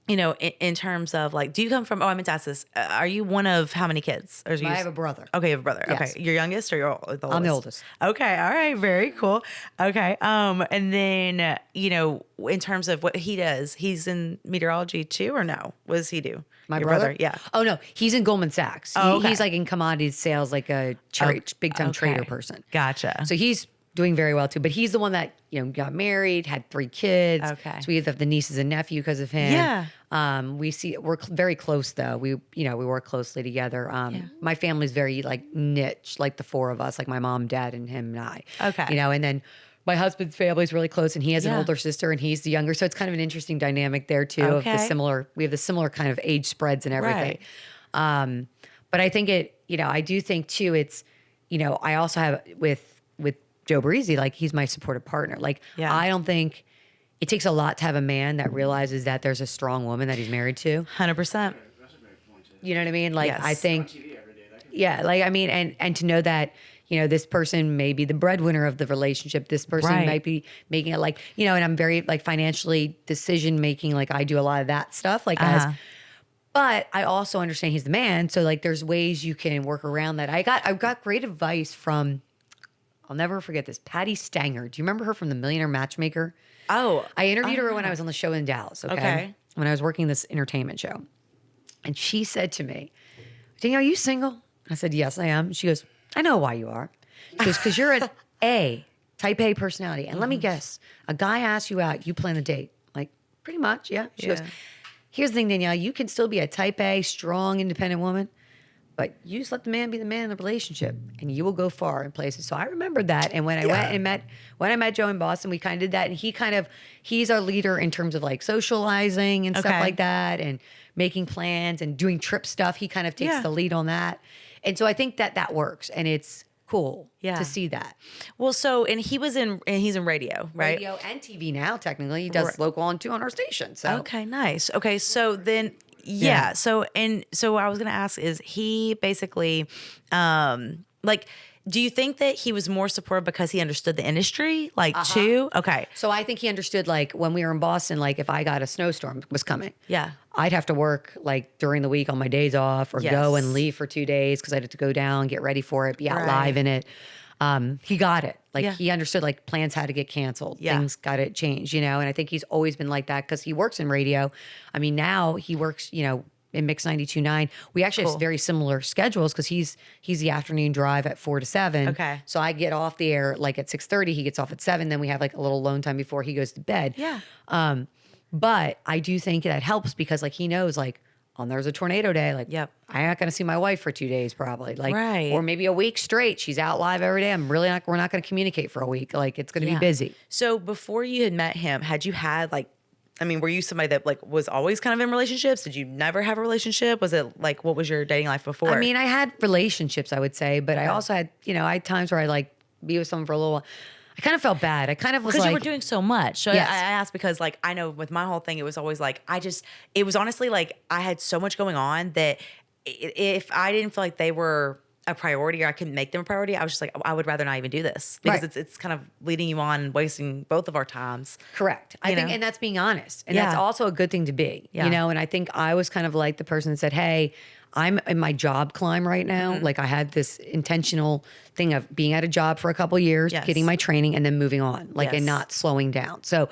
you know, in terms of like, do you come from, I meant to ask this, are you one of how many kids? Or I have a brother. Okay, you have a brother. Yes. Okay. You're youngest or you're the oldest? I'm the oldest. Okay. All right. Very cool. Okay. And then, you know, in terms of what he does, he's in meteorology too, or no? What does he do? My Your brother? Yeah. Oh, no. He's in Goldman Sachs. He's like in commodities sales, like a big time trader person. Gotcha. So he's doing very well too. But he's the one that, got married, had 3 kids. Okay. So we have the nieces and nephew because of him. Yeah. We're very close though. We work closely together. My family's very like niche, like the 4 of us, like my mom, dad, and him and I. Okay. And then my husband's family's really close and he has an older sister and he's the younger. So it's kind of an interesting dynamic there too. Okay. We have the similar kind of age spreads and everything. Right. But I think I do think too, it's, I also have with Joe Breezy, like he's my supportive partner. Like I don't think it takes a lot to have a man that realizes that there's a strong woman that he's married to. 100%. That's a great point. You know what I mean? Like Yes. I think, TV every day. That can like I mean, and to know that, this person may be the breadwinner of the relationship. This person Right. might be making it like, and I'm very like financially decision making. Like I do a lot of that stuff. Like but I also understand he's the man. So like there's ways you can work around that. I've got great advice from, I'll never forget this, Patty Stanger. Do you remember her from The Millionaire Matchmaker? Oh. I interviewed her when I was on the show in Dallas, okay? When I was working this entertainment show. And she said to me, Danielle, are you single? I said, yes, I am. She goes, I know why you are. She goes, because you're an type A personality. And let me guess, a guy asks you out, you plan the date. Like, pretty much, yeah. She goes, here's the thing, Danielle, you can still be a type A, strong, independent woman, but you just let the man be the man in the relationship and you will go far in places. So I remembered that. And when I when I met Joe in Boston, we kind of did that. And he's our leader in terms of like socializing and stuff like that and making plans and doing trip stuff. He kind of takes the lead on that. And so I think that works and it's cool to see that. Well, so, and he's in radio, right? Radio and TV now, technically. He does local on our station. So. Okay, nice. Okay, so then, So I was going to ask, is he basically, do you think that he was more supportive because he understood the industry, too? Okay. So I think he understood, like, when we were in Boston, like, if I got a snowstorm was coming. Yeah. I'd have to work, like, during the week on my days off or go and leave for 2 days because I'd have to go down, get ready for it, be out live in it. He got it. Like, he understood, like, plans had to get canceled. Things got to change, And I think he's always been like that because he works in radio. I mean, now he works, in Mix 92.9. We actually have very similar schedules because he's the afternoon drive at 4 to 7. Okay. So I get off the air like at 6:30. He gets off at 7. Then we have like a little alone time before he goes to bed. Yeah. But I do think that helps because like he knows like, there's a tornado day. Like, I'm not going to see my wife for 2 days probably. Like, or maybe a week straight. She's out live every day. We're not going to communicate for a week. Like it's going to be busy. So before you had met him, had you had were you somebody that was always kind of in relationships? Did you never have a relationship? Was it what was your dating life before? I mean, I had relationships, I would say, but I also had, I had times where I be with someone for a little while. I kind of felt bad. I kind of was like, because you were doing so much. So Yes. I asked because like I know with my whole thing, it was always like it was honestly like I had so much going on that if I didn't feel like they were a priority or I couldn't make them a priority, I was just like, I would rather not even do this because Right. it's kind of leading you on, wasting both of our times. correct. I think, know? and that's being honest. And Yeah. that's also a good thing to be, Yeah. you know? And I think I was kind of like the person that said, hey, I'm in my job climb right now. Like I had this intentional thing of being at a job for a couple years, Yes. getting my training and then moving on, like, and Yes. not slowing down. So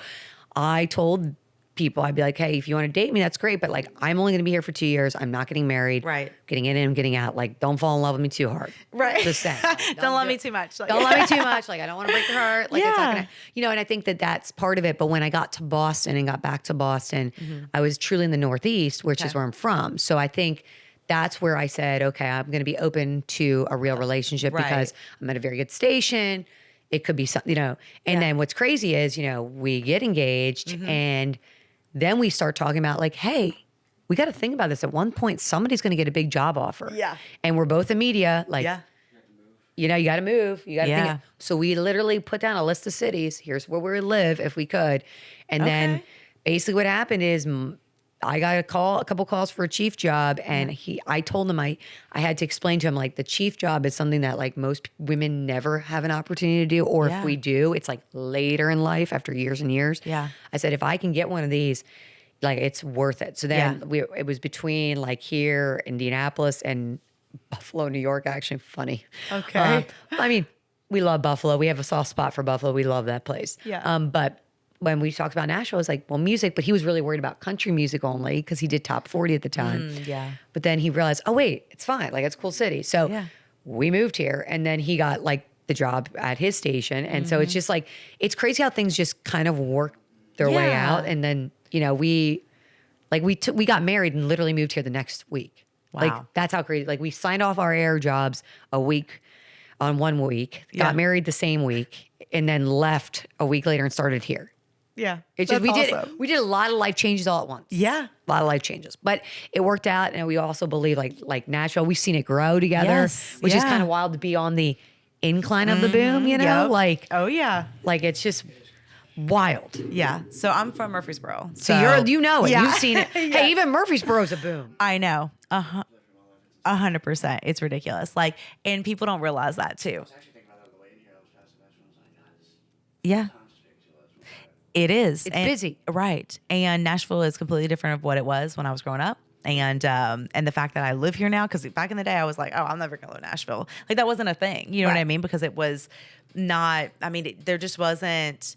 I told people, I'd be like, hey, if you want to date me, that's great. But like, I'm only going to be here for 2 years. I'm not getting married. Right. Getting in and getting out. Like, don't fall in love with me too hard. Right. Just saying. Don't love me too much. Like, Don't love me too much. Like, I don't want to break your heart. Like, it's not Yeah. gonna, you know, and I think that that's part of it. But when I got to Boston and got back to Boston, I was truly in the Northeast, which is Okay. where I'm from. So I think that's where I said, okay, I'm going to be open to a real relationship Right. because I'm at a very good station. It could be something, you know. And then what's crazy is, you know, we get engaged and then we start talking about like, hey, we got to think about this. At one point, somebody's going to get a big job offer. Yeah. And we're both in media. Like, Yeah. you know, you got to move. You got to Yeah. think. So we literally put down a list of cities. Here's where we live if we could. And then Okay. basically what happened is I got a couple calls for a chief job. And I told him I had to explain to him like the chief job is something that like most women never have an opportunity to do. Or Yeah. if we do, it's like later in life after years and years. Yeah. I said, if I can get one of these, like it's worth it. So then it was between like here, Indianapolis and Buffalo, New York, actually funny. Okay. I mean, we love Buffalo. We have a soft spot for Buffalo. We love that place. Yeah. But when we talked about Nashville, I was like, well, music, but he was really worried about country music only because he did top 40 at the time. Yeah. But then he realized, oh, wait, it's fine. Like, it's a cool city. So Yeah. we moved here and then he got like the job at his station. And so it's just like, it's crazy how things just kind of work their way Yeah. out. And then, you know, we got married and literally moved here the next week. Like, Wow. that's how crazy. Like, we signed off our air jobs on 1 week, Yeah. got married the same week, and then left a week later and started here. Yeah. It's just That's awesome. we did a lot of life changes all at once. Yeah. A lot of life changes, but it worked out, and we also believe like Nashville, we've seen it grow together, Yes. which is Yeah. kind of wild to be on the incline of the boom. You know, Yep. like Oh yeah. it's just wild. Yeah. So I'm from Murfreesboro. So you know it, Yeah. you've seen it. Hey, even Murfreesboro's a boom. I know. 100%. It's ridiculous. Like, and people don't realize that too. I was actually thinking about that on the way in here. I was passing that, and I was like, God, this Yeah. time's just making too much. It is. It's busy. Right. And Nashville is completely different of what it was when I was growing up. And the fact that I live here now, because back in the day I was like, oh, I'm never gonna go to Nashville. Like that wasn't a thing. You know what I Right. mean? Because it was not, I mean, there just wasn't,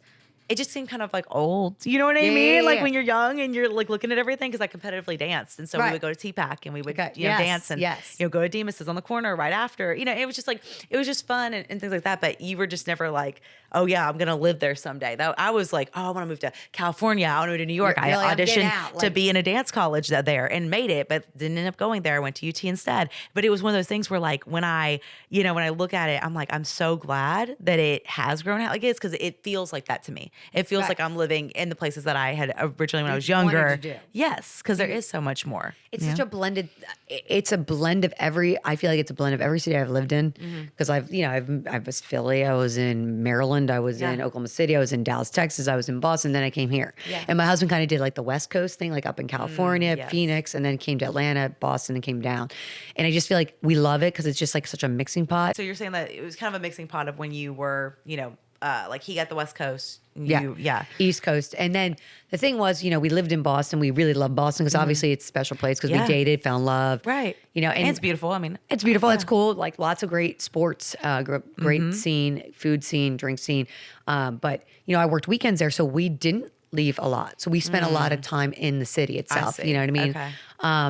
it just seemed kind of like old. You know what I Yeah, mean? yeah, Like yeah. when you're young and you're like looking at everything, because I competitively danced. And so we Right. would go to T-Pack and we would, Okay. you know, Yes, dance and, yes. you know, go to Demas's on the corner right after. You know, it was just like, it was just fun and things like that. But you were just never like, oh yeah, I'm going to live there someday. That I was like, oh, I want to move to California. I want to move to New York. You're like, I I'm getting auditioned out, to like- be in a dance college there and made it, but didn't end up going there. I went to UT instead. But it was one of those things where like when I look at it, I'm like, I'm so glad that it has grown out like it is because it feels like that to me. It feels Right. like I'm living in the places that I had originally when I was You wanted younger. to do. Yes, because there is so much more. It's such a blended. It's a blend of every. I feel like it's a blend of every city I've lived in because I was Philly, I was in Maryland, I was in Oklahoma City, I was in Dallas, Texas, I was in Boston, then I came here. Yeah. And my husband kind of did like the West Coast thing, like up in California, yes. Phoenix, and then came to Atlanta, Boston, and came down. And I just feel like we love it because it's just like such a mixing pot. So you're saying that it was kind of a mixing pot of when you were, like he got the West Coast. Yeah. East Coast. And then the thing was, we lived in Boston. We really loved Boston because obviously it's a special place because Yeah. we dated, fell in love. Right. And it's beautiful. I mean, it's beautiful. It's cool. Like lots of great sports, great scene, food scene, drink scene. But, I worked weekends there, so we didn't leave a lot. So we spent a lot of time in the city itself. see. You know what I mean?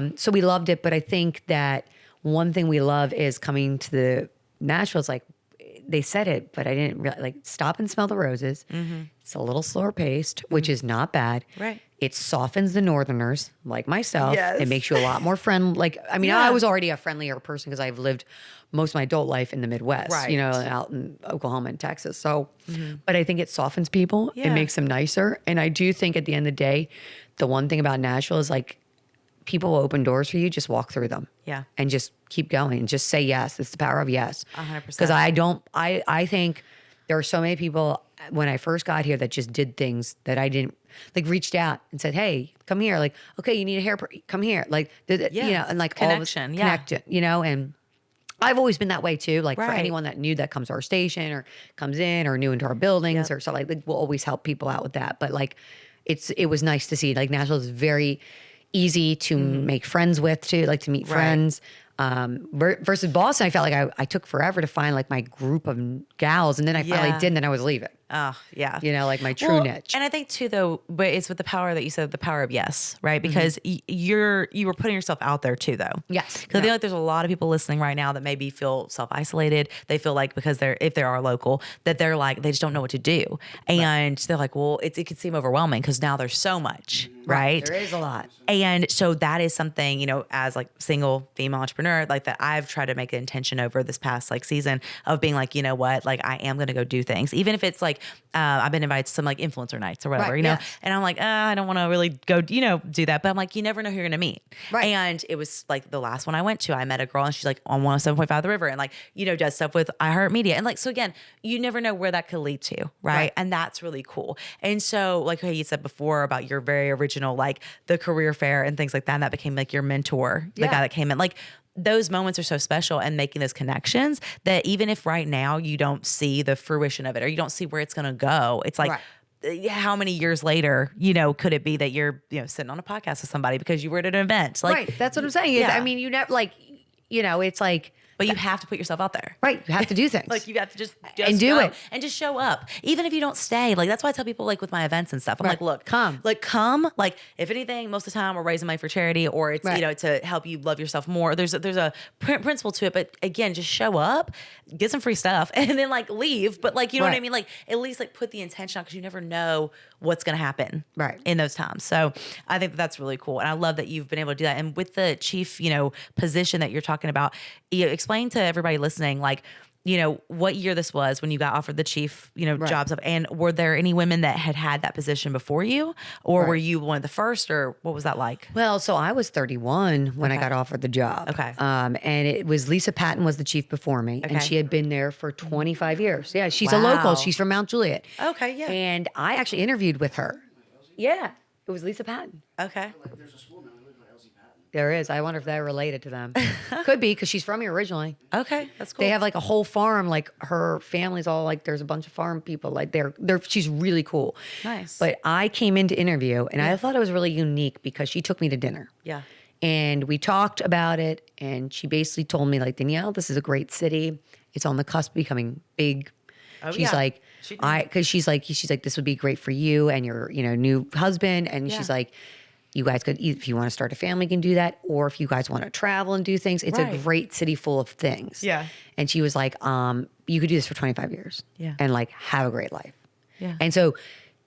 Okay. So we loved it. But I think that one thing we love is coming to the Nashville. It's like, they said it, but I didn't really like stop and smell the roses. It's a little slower paced, which is not bad. Right. It softens the Northerners like myself. Yes. It makes you a lot more friendly. Like, I mean, Yeah. I was already a friendlier person because I've lived most of my adult life in the Midwest, Right. out in Oklahoma and Texas. So, but I think it softens people. It Yeah. makes them nicer. And I do think at the end of the day, the one thing about Nashville is like, people will open doors for you, just walk through them. Yeah. And just keep going and just say yes. It's the power of yes. 100%. Because I think there are so many people when I first got here that just did things that I didn't, like reached out and said, hey, come here. Like, okay, you need a hair, come here. Like, you know, and like connection, connection, you know, and I've always been that way too. Like for anyone that new that comes to our station or comes in or new into our buildings or so, like we'll always help people out with that. But like, it was nice to see, like Nashville is very easy to make friends with too, like to meet friends. Versus Boston, I felt like I took forever to find like my group of gals, and then I finally did, and then I was leaving. Oh, yeah. You know, like my true niche. And I think too, though, but it's with the power that you said, the power of yes, right? Because you were putting yourself out there too, though. Yes. Because I feel like there's a lot of people listening right now that maybe feel self-isolated. They feel like because if they are local, that they're like, they just don't know what to do. And they're like, well, it could seem overwhelming because now there's so much, right? There is a lot. And so that is something, you know, as like single female entrepreneur, like that I've tried to make an intention over this past like season of being like, you know what, like I am going to go do things, even if it's like, I've been invited to some like influencer nights or whatever, you know, and I'm like, I don't want to really go, you know, do that. But I'm like, you never know who you're going to meet. Right. And it was like the last one I went to, I met a girl and she's like on 107.5 The River and like, you know, does stuff with iHeartMedia. And like, so again, you never know where that could lead to. Right. And that's really cool. And so like you said before about your very original, like the career fair and things like that, and that became like your mentor, the guy that came in, like, those moments are so special and making those connections that even if right now you don't see the fruition of it or you don't see where it's going to go, it's like, how many years later, you know, could it be that you're, you know, sitting on a podcast with somebody because you were at an event? Like, That's what I'm saying. I mean, you never like, you know, it's like, but you have to put yourself out there. Right. You have to do things. Like you have to just and do it. And just show up. Even if you don't stay. Like that's why I tell people like with my events and stuff. I'm like, look, come. Like if anything, most of the time we're raising money for charity or it's, you know, to help you love yourself more. There's a principle to it. But again, just show up, get some free stuff and then like leave. But like, you know what I mean? Like at least like put the intention out because you never know what's going to happen in those times. So I think that's really cool. And I love that you've been able to do that. And with the chief, you know, position that you're talking about, you know, explain to everybody listening, like, you know, what year this was when you got offered the chief, you know, jobs of, and were there any women that had that position before you or were you one of the first or what was that like? Well, so I was 31 when I got offered the job. And it was Lisa Patton was the chief before me and she had been there for 25 years. Yeah. She's a local. She's from Mount Juliet. Okay. Yeah. And I actually interviewed with her. Yeah. It was Lisa Patton. Okay. There's a school now that lives like Elsie Patton. There is. I wonder if they're related to them. Could be because she's from here originally. Okay, that's cool. They have like a whole farm. Like her family's all like there's a bunch of farm people. Like they're she's really cool. Nice. But I came in to interview and I thought it was really unique because she took me to dinner. Yeah. And we talked about it and she basically told me like, Danielle, this is a great city. It's on the cusp of becoming big. Oh, she's like, because she's like, this would be great for you and your, you know, new husband. And she's like, you guys could, if you want to start a family, can do that. Or if you guys want to travel and do things, it's a great city full of things. Yeah. And she was like, you could do this for 25 years. Yeah. And like have a great life. Yeah. And so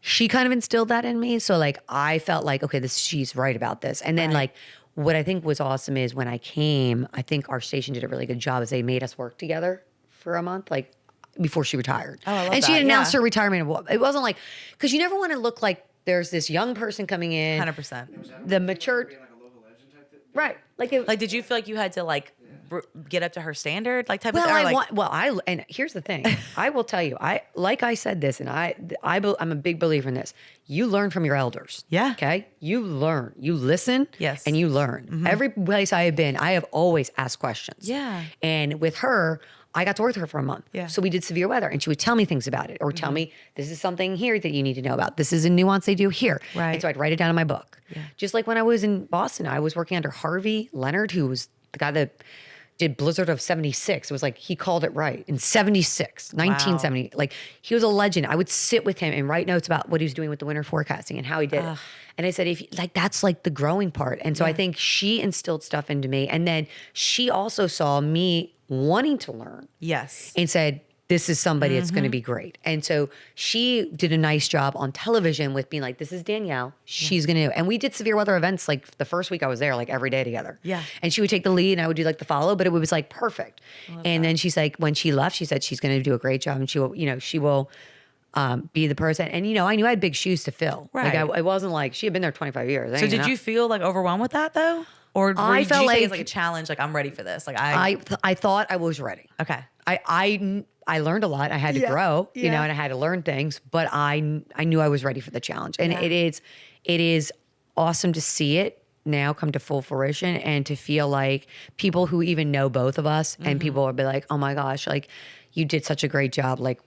she kind of instilled that in me. So like, I felt like, okay, she's right about this. And then like, what I think was awesome is when I came, I think our station did a really good job is they made us work together for a month. Like, before she retired. Oh, I love and she that. had announced her retirement. It wasn't like, because you never want to look like there's this young person coming in. 100%. The mature. Right. Like, Did you feel like you had to like get up to her standard? Like type well, of and here's the thing. I will tell you, I said this, and I'm a big believer in this. You learn from your elders. Yeah. Okay. You learn, you listen. Yes. And you learn. Mm-hmm. Every place I have been, I have always asked questions. Yeah. And with her, I got to work with her for a month. Yeah. So we did severe weather and she would tell me things about it or tell me this is something here that you need to know about. This is a nuance they do here. Right. And so I'd write it down in my book. Yeah. Just like when I was in Boston, I was working under Harvey Leonard, who was the guy that did Blizzard of 76. It was like, he called it right in 76, 1970. Like he was a legend. I would sit with him and write notes about what he was doing with the winter forecasting and how he did it. And I said, that's like the growing part. And so I think she instilled stuff into me. And then she also saw me wanting to learn. Yes. And said, this is somebody that's going to be great. And so she did a nice job on television with being like, this is Danielle. She's going to, and we did severe weather events like the first week I was there, like every day together. Yeah. And she would take the lead and I would do like the follow, but it was like perfect. And then she's like, when she left, she said she's going to do a great job and she will, be the person. And, I knew I had big shoes to fill. Right. Like I wasn't like, she had been there 25 years. So did you feel like overwhelmed with that though? Or I felt you like think it's like a challenge? Like I'm ready for this. Like I thought I was ready. Okay. I learned a lot. I had to grow, you know, and I had to learn things, but I knew I was ready for the challenge. And it is awesome to see it now come to full fruition and to feel like people who even know both of us and people will be like, oh my gosh, like you did such a great job. Like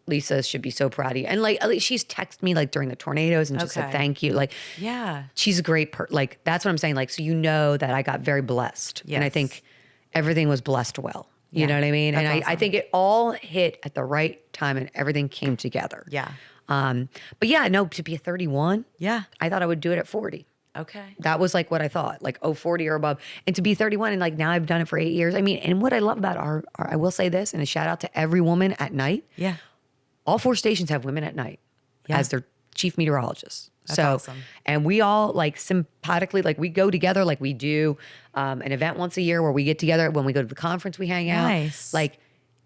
Lisa should be so proud of you. And like, at least she's texted me like during the tornadoes and just said, thank you. Like, she's a great like, that's what I'm saying. Like, so you know that I got very blessed. Yes. And I think everything was blessed well. You know what I mean? And awesome. I think it all hit at the right time and everything came together. Yeah. But yeah, no, to be a 31, I thought I would do it at 40. Okay. That was like what I thought, like 40 or above. And to be 31 and like now I've done it for 8 years. I mean, and what I love about our I will say this, and a shout out to every woman at night. Yeah. All 4 stations have women at night as their chief meteorologists. That's awesome. And we all like sympathetically, like we go together, like we do an event once a year where we get together. When we go to the conference, we hang out. Nice. Like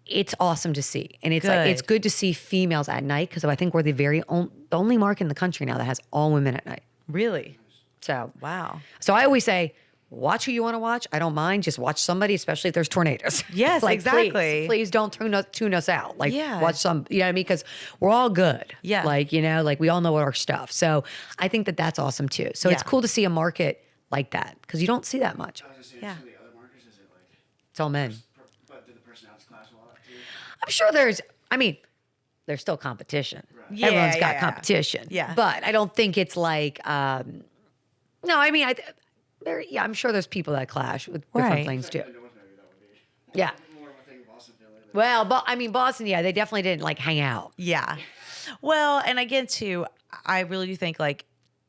it's awesome to see. And it's like, it's good to see females at night because I think we're the only market in the country now that has all women at night. Really? So, wow. So I always say, watch who you want to watch. I don't mind. Just watch somebody, especially if there's tornadoes. Yes, like, exactly. Please don't tune us out. Like, watch some, you know what I mean? Because we're all good. Yeah. Like, you know, like we all know our stuff. So I think that that's awesome too. So it's cool to see a market like that because you don't see that much. I was just saying, some of the other markets, is it like, it's all men. but do the personalities clash a lot too? I'm sure there's still competition. Right. Yeah, Everyone's got competition. Yeah. But I don't think it's like, no, I mean, I'm sure there's people that clash with different things too. Yeah. More of a thing Boston, Philly. Well, but I mean, Boston, they definitely didn't like hang out. Yeah. Well, and again, too, I really do think like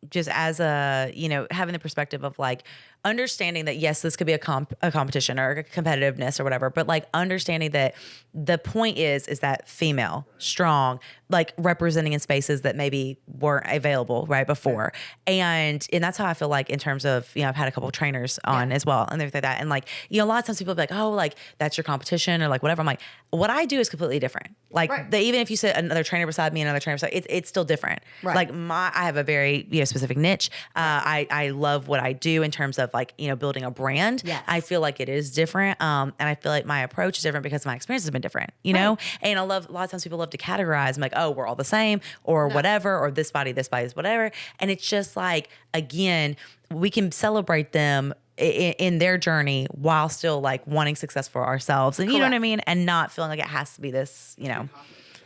just as a, you know, having the perspective of like understanding that, yes, this could be a competition or a competitiveness or whatever, but like understanding that the point is that female, strong, like representing in spaces that maybe weren't available right before. And that's how I feel like in terms of, you know, I've had a couple of trainers on as well and everything like that. And like, you know, a lot of times people be like, oh, like that's your competition or like whatever. I'm like, what I do is completely different. Like even if you sit another trainer beside me, another trainer beside, it's still different. Right. Like I have a very, you know, specific niche. I love what I do in terms of like, you know, building a brand. Yes. I feel like it is different. And I feel like my approach is different because my experience has been different, you know? And a lot of times people love to categorize. I'm like, oh, we're all the same or whatever, or this body is whatever. And it's just like, again, we can celebrate them in their journey while still like wanting success for ourselves. And you know what I mean? And not feeling like it has to be this, you know.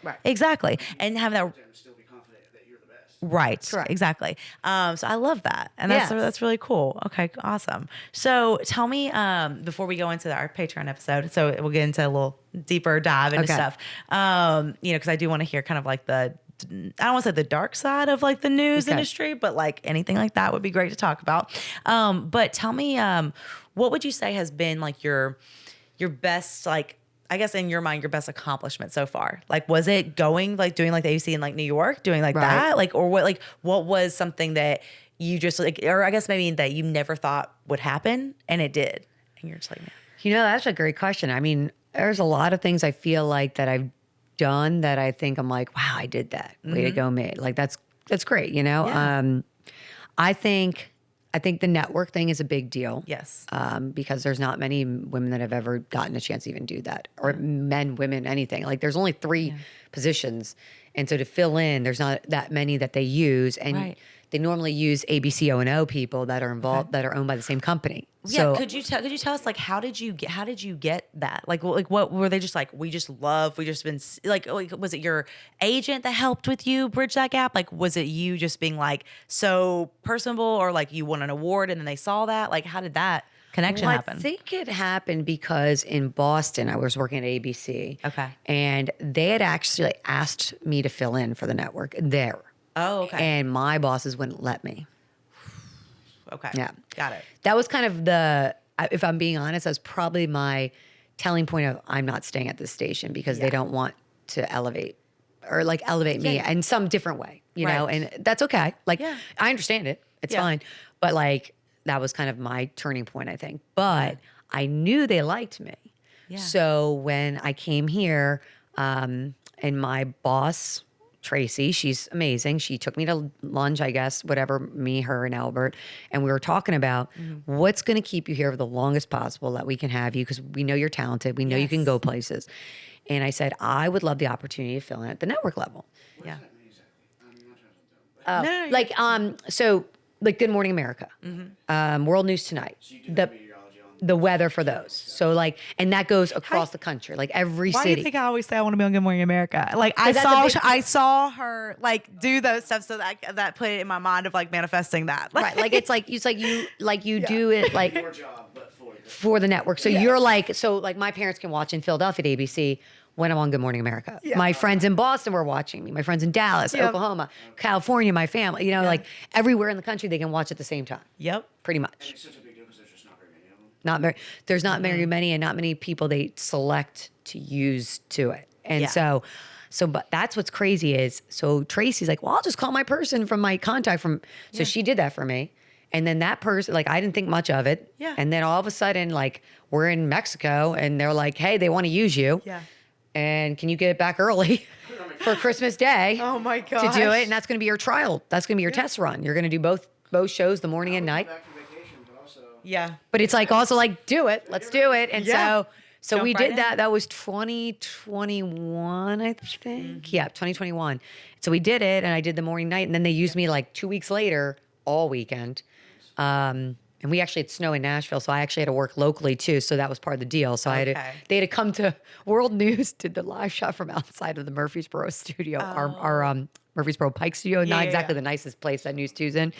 Right. Exactly. And having that. Still be confident that you're the best. Right. Correct. Exactly. So I love that. And that's really cool. Okay. Awesome. So tell me, before we go into our Patreon episode, so we'll get into a little deeper dive into stuff. You know, cause I do want to hear kind of like I don't want to say the dark side of like the news industry, but like anything like that would be great to talk about. But tell me, what would you say has been like your best, like, I guess in your mind, your best accomplishment so far? Like, was it doing like the ABC in like New York, doing like that? Like, or what was something that you just like, or I guess maybe that you never thought would happen and it did? And you're just like, man. You know, that's a great question. I mean, there's a lot of things I feel like that I've done that I think I'm like, wow, I did that. Way to go, me. Like, that's great. You know, I think the network thing is a big deal. Yes. Because there's not many women that have ever gotten a chance to even do that, or men, women, anything. Like there's only 3 positions. And so to fill in, there's not that many that they use. And they normally use ABCO&O people that are involved, that are owned by the same company. Yeah. So, could you tell us like, how did you get that? Like what were they just like, we just been like, was it your agent that helped with you bridge that gap? Like, was it you just being like so personable, or like you won an award and then they saw that? Like, how did that connection happen? I think it happened because in Boston, I was working at ABC. Okay. And they had actually asked me to fill in for the network there. Oh, okay. And my bosses wouldn't let me. Okay. Yeah. Got it. That was kind of if I'm being honest, that's probably my telling point of I'm not staying at this station because they don't want to elevate me in some different way, you know, and that's okay. Like, I understand it. It's fine. But like, that was kind of my turning point, I think. But I knew they liked me. Yeah. So when I came here, and my boss, Tracy, she's amazing. She took me to lunch, I guess, whatever, me, her, and Albert. And we were talking about what's going to keep you here for the longest possible that we can have you, because we know you're talented. We know you can go places. And I said, I would love the opportunity to fill in at the network level. What Yeah. does that mean exactly? I'm not trying to dumb, but Like Good Morning America, World News Tonight, so you do the meteorology on the weather for those. So like, and that goes across the country, like every Why do city. you think I always say I want to be on Good Morning America? Like that's a big- I saw her like do those stuff, so that put it in my mind of like manifesting that. Right, like it's like you do it like your job, but for the network. So you're like, my parents can watch in Philadelphia at ABC when I'm on Good Morning America. My friends in Boston were watching me. My friends in Dallas, Oklahoma, California, my family, like everywhere in the country they can watch at the same time. Yep. Pretty much. it's such a big deal because there's just not very many of them. There's not very many and not many people they select to use to it. And but that's what's crazy is, so Tracy's like, well, I'll just call my person from my contact from, so she did that for me. And then that person, like, I didn't think much of it. Yeah. And then all of a sudden, like, we're in Mexico and they're like, hey, they want to use you. Yeah. And can you get it back early for Christmas Day? Oh my To gosh. do it. And that's going to be your trial. That's going to be your test run. You're going to do both shows, the morning and night. Back from vacation, but also Yeah. But it's like also like, do it. Let's do it. And Yeah. so Jump we right did in. that. That was 2021, I think. Yeah, 2021. So we did it, and I did the morning night, and then they used me like 2 weeks later, all weekend. And we actually had snow in Nashville, so I actually had to work locally too. So that was part of the deal. So they had to come to World News, did the live shot from outside of the Murfreesboro studio, our Murfreesboro Pike studio. Not exactly the nicest place that News 2's in.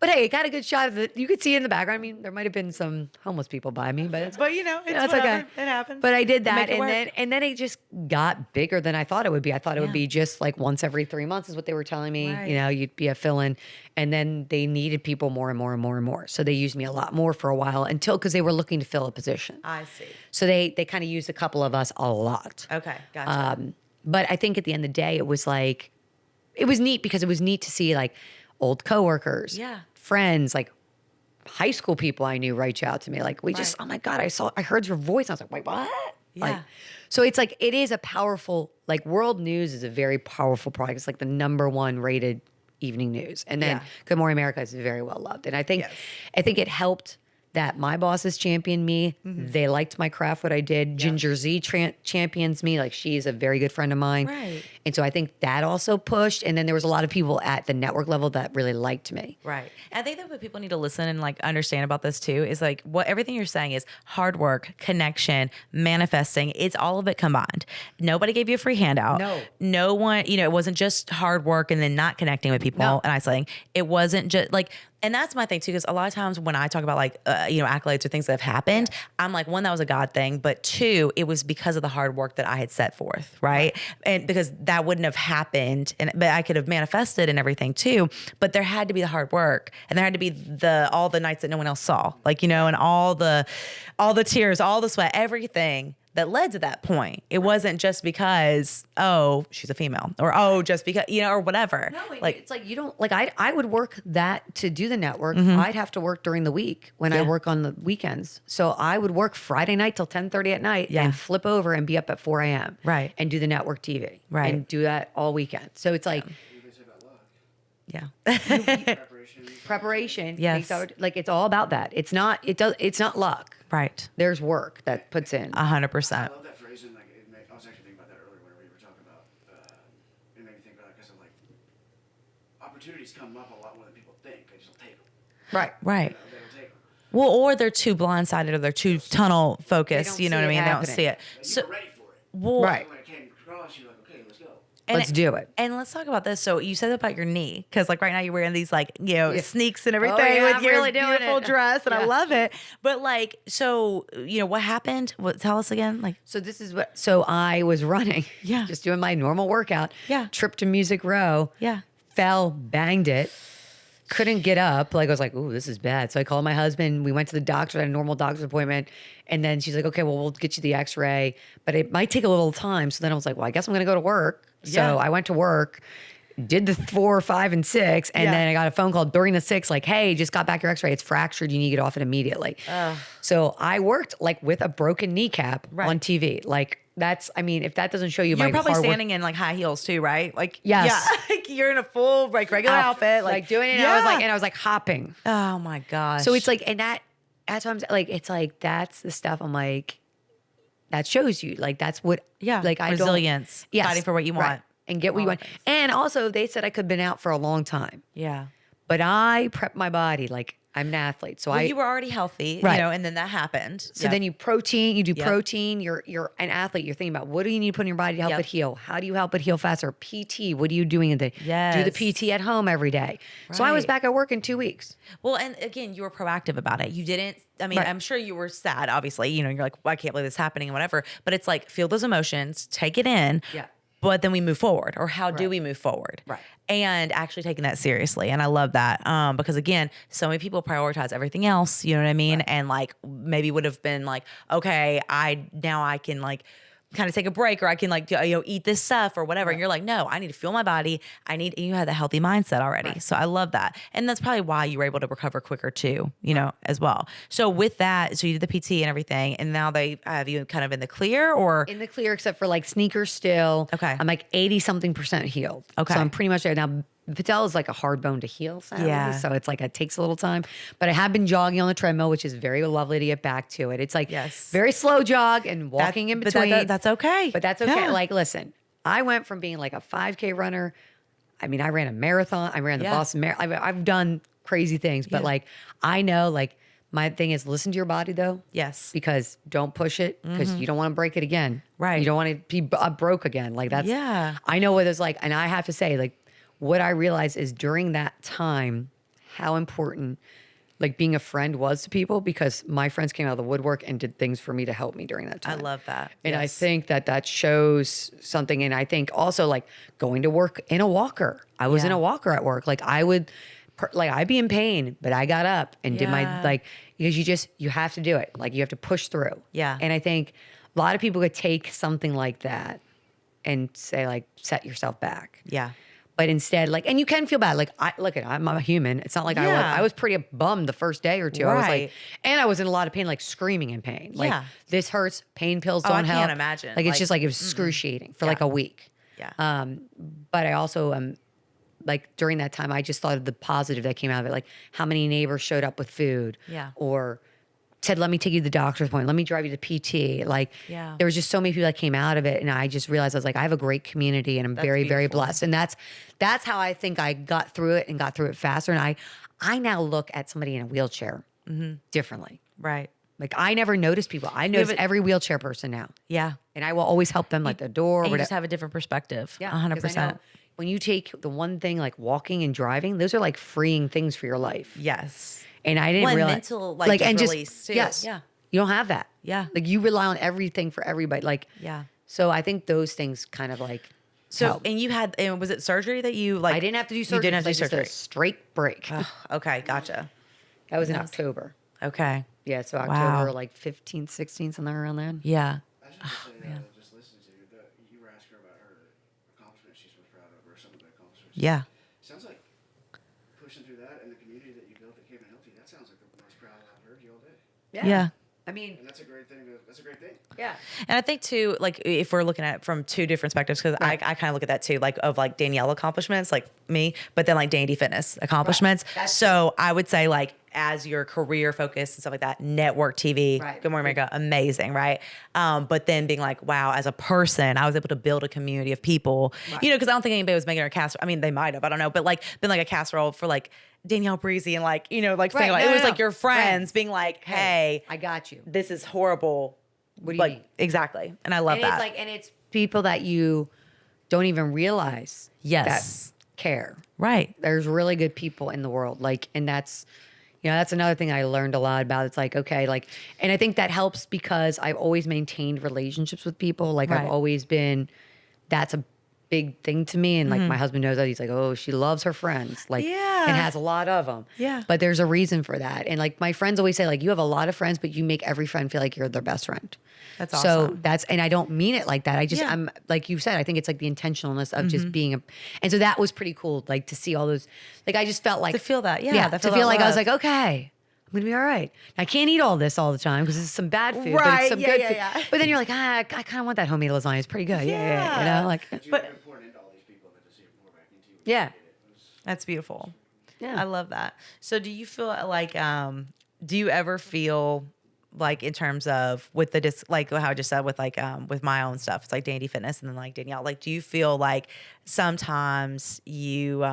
But hey, it got a good shot of it. You could see it in the background. I mean, there might have been some homeless people by me, but it's But it's okay. whatever. It happens. But I did that, Make it work. and then it just got bigger than I thought it would be. I thought it would be just like once every 3 months is what they were telling me. Right. You'd be a fill-in, and then they needed people more and more and more and more. So they used me a lot more for a while because they were looking to fill a position. I see. So they kind of used a couple of us a lot. Okay. Gotcha. But I think at the end of the day, it was like, it was neat because it was neat to see like old coworkers, friends, like high school people I knew reach out to me. Like oh my God, I heard your voice. I was like, wait, what? Like, so it's like, it is a powerful, like World News is a very powerful product. It's like the #1 rated evening news. And then Good Morning America is very well loved. And I think it helped that my bosses championed me. They liked my craft, what I did. Ginger Z champions me. Like, she's a very good friend of mine. Right. And so I think that also pushed. And then there was a lot of people at the network level that really liked me. Right. And I think that what people need to listen and like understand about this too is like everything you're saying is hard work, connection, manifesting. It's all of it combined. Nobody gave you a free handout. No one, it wasn't just hard work and then not connecting with people and isolating. It wasn't just like, and that's my thing too, because a lot of times when I talk about like, accolades or things that have happened, I'm like, one, that was a God thing, but two, it was because of the hard work that I had set forth, right? And because that wouldn't have happened, but I could have manifested and everything too, but there had to be the hard work, and there had to be all the nights that no one else saw, like, and all the tears, all the sweat, everything that led to that point. It wasn't just because, she's a female, or just because, or whatever. No, it's like you don't, like I would work that to do the network. I'd have to work during the week when I work on the weekends. So I would work Friday night till 10:30 at night and flip over and be up at 4 a.m. Right. And do the network TV. Right. And do that all weekend. So it's like preparation. Yes. Like it's all about that. It's not luck. Right. There's work that puts in. 100%. I love that phrase, and like I was actually thinking about that earlier whenever you were talking about. It made me think about it because I'm like, opportunities come up a lot more than people think. They just don't take them. Right. Right. They don't take them. Well, or they're too blindsided or they're too tunnel focused. You know what I mean? They don't see it. You were ready for it. Well, Right. When it came across, you're like, okay, let's go. Let's do it. And let's talk about this. So you said about your knee, because like right now you're wearing these like, sneaks and everything yeah, with I'm your really doing beautiful it. dress. And I Yeah. love it. But like, so, what happened? Tell us again. Like, So I was running. Yeah. Just doing my normal workout. Yeah. Tripped to Music Row. yeah. Fell, banged it. Couldn't get up. Like I was like, ooh, this is bad. So I called my husband. We went to the doctor, had a normal doctor's appointment. And then she's like, okay, well, we'll get you the x-ray, but it might take a little time. So then I was like, well, I guess I'm going to go to work. So Yeah. I went to work, did the 4, 5, and 6. And then I got a phone call during the 6, like, hey, just got back your x-ray. It's fractured. You need to get off it immediately. So I worked like with a broken kneecap on TV. Like if that doesn't show you You're my probably hard work- standing in like high heels too, right? Like, Yes. yeah, like you're in a full like regular outfit, like doing it. And I was like hopping. oh my gosh. So it's like, and that's what I'm like, it's like, that's the stuff I'm like, that shows you like that's what like I resilience, fighting for what you want and get what you want. And also they said I could have been out for a long time. Yeah. But I prepped my body like I'm an athlete. So you were already healthy, you know, and then that happened. So then you do protein, you're an athlete. You're thinking about what do you need to put in your body to help it heal? How do you help it heal faster? PT, what are you doing in the do the PT at home every day. So I was back at work in 2 weeks. Well, and again, you were proactive about it. You didn't, I mean, I'm sure you were sad, obviously, you know, you're like, well, I can't believe this is happening and whatever, but it's like, feel those emotions, take it in. Yeah. But then we move forward, or how do we move forward? Right. And actually taking that seriously. And I love that. Because again, so many people prioritize everything else, you know what I mean? Right. And like, maybe would have been like, okay, now I can like kind of take a break, or I can like, you know, eat this stuff or whatever. Right. And you're like, no, I need to fuel my body. You had the healthy mindset already. Right. So I love that. And that's probably why you were able to recover quicker too, you know, as well. So with that, so you did the PT and everything, and now they have you kind of in the clear, or? In the clear, except for like sneakers still. Okay. I'm like 80-something% healed. Okay. So I'm pretty much there. Now, patella is like a hard bone to heal, sadly. Yeah. So it's like it takes a little time. But I have been jogging on the treadmill, which is very lovely to get back to it. It's like very slow jog and walking in between. But that's okay. But that's okay. Yeah. Like, listen, I went from being like a 5K runner. I mean, I ran a marathon. I ran the Boston Marathon. I've done crazy things. But like, I know like my thing is listen to your body though. Yes. Because don't push it because you don't want to break it again. Right. You don't want to be broke again. Like that's, I know what it's like. And I have to say like, what I realized is during that time, how important like being a friend was to people, because my friends came out of the woodwork and did things for me to help me during that time. I love that. And I think that shows something. And I think also like going to work in a walker. I was in a walker at work. Like I'd be in pain, but I got up and did my because you have to do it. Like you have to push through. Yeah. And I think a lot of people could take something like that and say like, set yourself back. Yeah. But instead, like, and you can feel bad. Like, I'm a human. It's not like I was pretty bummed the first day or two. Right. I was like, and I was in a lot of pain, like screaming in pain. Like, this hurts. Pain pills don't help. I can't imagine. Like, it's just like, it was excruciating for like a week. Yeah. But I also, like, during that time, I just thought of the positive that came out of it. Like, how many neighbors showed up with food. Yeah. Or said, let me take you to the doctor's appointment. Let me drive you to PT. Like, there was just so many people that came out of it. And I just realized I was like, I have a great community and I'm very, very blessed. And that's how I think I got through it and got through it faster. And I now look at somebody in a wheelchair differently. Right. Like I never noticed people. I notice every wheelchair person now. Yeah. And I will always help them like the door. And you just have a different perspective. Yeah. 100%. When you take the one thing like walking and driving, those are like freeing things for your life. Yes. And I didn't realize mental like and release too. Yes. Yeah. You don't have that. Yeah. Like you rely on everything for everybody. Like, yeah. So I think those things kind of like help. And you had, and was it surgery that you like? I didn't have to do surgery. You didn't have to do surgery. Just a straight break. Oh, okay. Gotcha. That was in October. Okay. Yeah. So October like 15th, 16th, something around then. Yeah. I should just say, just listening to you, you were asking her about her accomplishments she's most proud of, or some of the accomplishments. Yeah. Sounds like pushing through that and the community that you built at Cape and Healthy, that sounds like the most proud I've heard you all day. Yeah. I mean, and that's a great thing. That's a great thing. Yeah. And I think too, like if we're looking at it from two different perspectives, because I kind of look at that too, like of like Danielle accomplishments, like me, but then like Dani D fitness accomplishments. Right. So I would say like as your career focus and stuff like that, network TV, Good Morning America, amazing, right? But then being like, wow, as a person, I was able to build a community of people, you know, because I don't think anybody was making a casserole. I mean, they might have, I don't know, but like been like a casserole for like Danielle Breezy and like, you know, like saying like, it was like your friends being like, hey, I got you. This is horrible. What do you mean? Exactly. And I love that. It's like, and it's people that you don't even realize that care. Right. There's really good people in the world. Like, and that's, you know, that's another thing I learned a lot about. It's like, okay, like, and I think that helps because I've always maintained relationships with people. Like I've always been, that's a big thing to me. And like my husband knows that. He's like, oh, she loves her friends. Like, and has a lot of them. Yeah. But there's a reason for that. And like my friends always say, like, you have a lot of friends, but you make every friend feel like you're their best friend. That's awesome. So and I don't mean it like that. I just, I'm like you said, I think it's like the intentionalness of just being and so that was pretty cool. Like to see all those, like, I just felt like to feel that. Yeah. To feel like I was like, okay, I'm going to be all right. I can't eat all this all the time because it's some bad food, but it's some good food. Yeah. But then you're like, I kind of want that homemade lasagna. It's pretty good. Yeah. You know, like, yeah. That's beautiful. Yeah. I love that. So do you feel like, do you ever feel like in terms of with the like how I just said with like with my own stuff, it's like Dani D Fitness and then like Danielle. Like, do you feel like sometimes you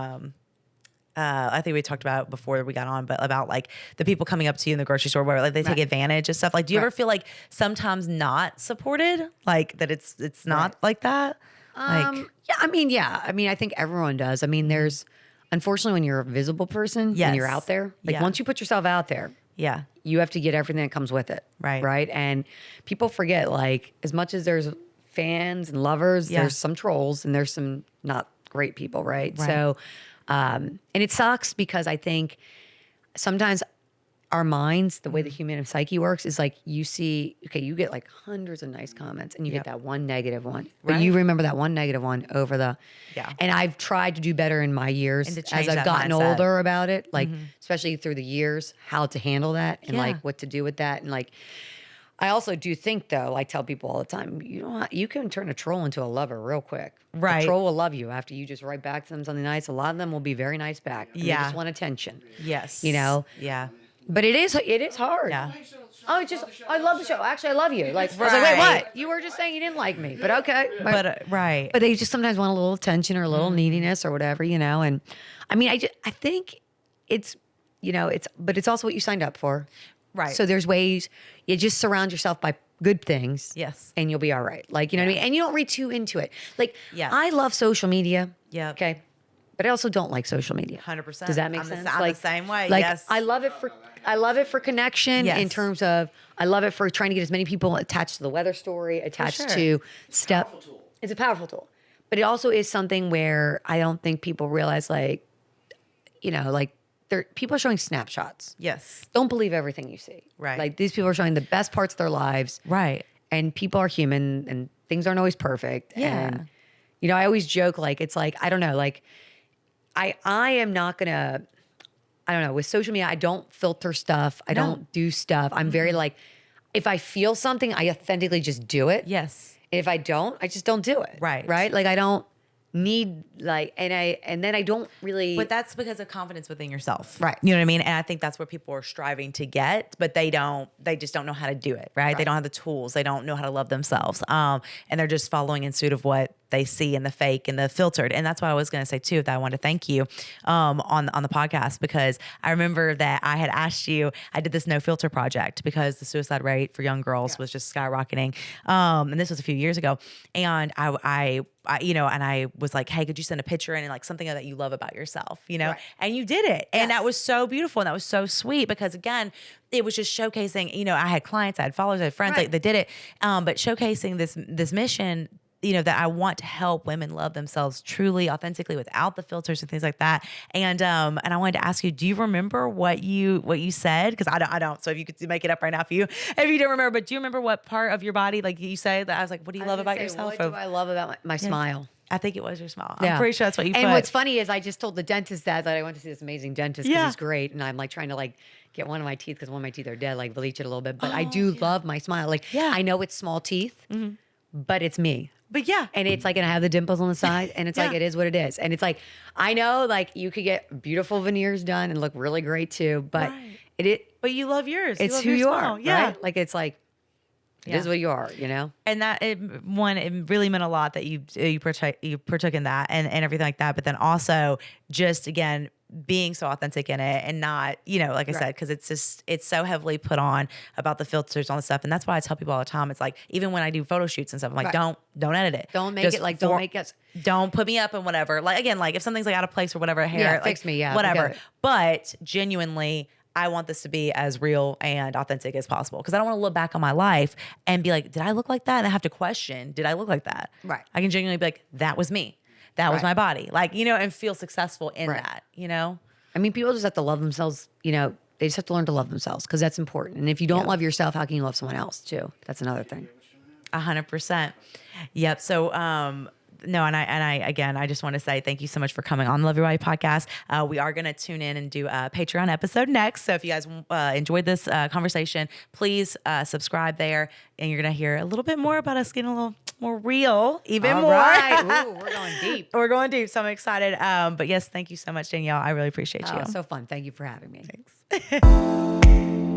I think we talked about it before we got on, but about like the people coming up to you in the grocery store where like they take advantage of stuff. Like, do you ever feel like sometimes not supported? Like that it's not like that? Like, yeah. I mean, I think everyone does. I mean, there's unfortunately when you're a visible person and you're out there, like once you put yourself out there, you have to get everything that comes with it. Right. And people forget, like, as much as there's fans and lovers, there's some trolls and there's some not great people. Right. So, and it sucks because I think sometimes our minds, the way the human psyche works is like you see, okay, you get like hundreds of nice comments and you get that one negative one. But you remember that one negative one over the, and I've tried to do better in my years as I've gotten older about it, like especially through the years, how to handle that and like what to do with that. And like, I also do think though, I tell people all the time, you can turn a troll into a lover real quick. A troll will love you after you just write back to them something nice. A lot of them will be very nice back. And they just want attention. Yes. You know? Yeah. But it is hard. Yeah. Oh, I love the show. Actually, I love you. Like, I was like, wait, what? You were just saying you didn't like me, but okay. But But they just sometimes want a little attention or a little neediness or whatever, And I mean, I think it's, but it's also what you signed up for. Right. So there's ways you just surround yourself by good things. Yes. And you'll be all right. Like, you know what I mean? And you don't read too into it. Like, I love social media. Yeah. Okay. But I also don't like social media. 100%. Does that make sense? I'm the same way. Like, yes. I love it for connection in terms of, I love it for trying to get as many people attached to the weather story, attached to stuff. It's a powerful tool. But it also is something where I don't think people realize, like, people are showing snapshots. Yes. Don't believe everything you see. Right. Like, these people are showing the best parts of their lives. Right. And people are human and things aren't always perfect. Yeah. And, I always joke, like, it's like, I don't know, like, I am not going to, I don't know, with social media, I don't filter stuff. I don't do stuff. I'm very like, if I feel something, I authentically just do it. Yes. And if I don't, I just don't do it. Right. Right? Like, I don't need, like, and then I don't really. But that's because of confidence within yourself. Right. You know what I mean? And I think that's where people are striving to get, but they just don't know how to do it. Right. They don't have the tools. They don't know how to love themselves. And they're just following in suit of what they see in the fake and the filtered. And that's why I was going to say too, that I wanted to thank you on the podcast, because I remember that I had asked you, I did this no filter project because the suicide rate for young girls was just skyrocketing. And this was a few years ago. And I was like, hey, could you send a picture and like something that you love about yourself, Right. And you did it. And that was so beautiful. And that was so sweet because again, it was just showcasing, I had clients, I had followers, I had friends, like they did it. But showcasing this mission, that I want to help women love themselves truly, authentically, without the filters and things like that. And I wanted to ask you, do you remember what you said? Because I don't. So if you could make it up right now, if you don't remember, but do you remember what part of your body, like you say that? I was like, what do you love about yourself? What do I love about my smile? I think it was your smile. I'm pretty sure that's what you put. And what's funny is I just told the dentist that I went to see this amazing dentist because he's great. And I'm like trying to like get one of my teeth because one of my teeth are dead, like bleach it a little bit. But I do love my smile. Like I know it's small teeth, but it's me. But yeah. And it's like, and I have the dimples on the side and it's like, it is what it is. And it's like, I know like you could get beautiful veneers done and look really great too, but but you love yours. It's who you are. Yeah. Right? Like, it's like, it is what you are, And that it really meant a lot that you partook in that and everything like that. But then also just again, being so authentic in it and not, like I said, because it's so heavily put on about the filters on the stuff. And that's why I tell people all the time, it's like, even when I do photo shoots and stuff, I'm like, don't edit it. Don't make it like, don't make it. Don't put me up and whatever. Like, again, like if something's like out of place or whatever, hair, like, fix me. Whatever. But genuinely, I want this to be as real and authentic as possible because I don't want to look back on my life and be like, did I look like that? And I have to question, did I look like that? Right. I can genuinely be like, that was me. That was my body. Like, and feel successful in that, I mean, people just have to love themselves, they just have to learn to love themselves because that's important. And if you don't love yourself, how can you love someone else too? That's another thing. 100%. Yep. So, no, and I just want to say thank you so much for coming on the Love Your Body podcast. We are going to tune in and do a Patreon episode next. So if you guys enjoyed this conversation, please subscribe there, and you're going to hear a little bit more about us getting a little more All real, more. right. Ooh, we're going deep. We're going deep. So I'm excited. But yes, thank you so much, Danielle. I really appreciate you. So fun. Thank you for having me. Thanks.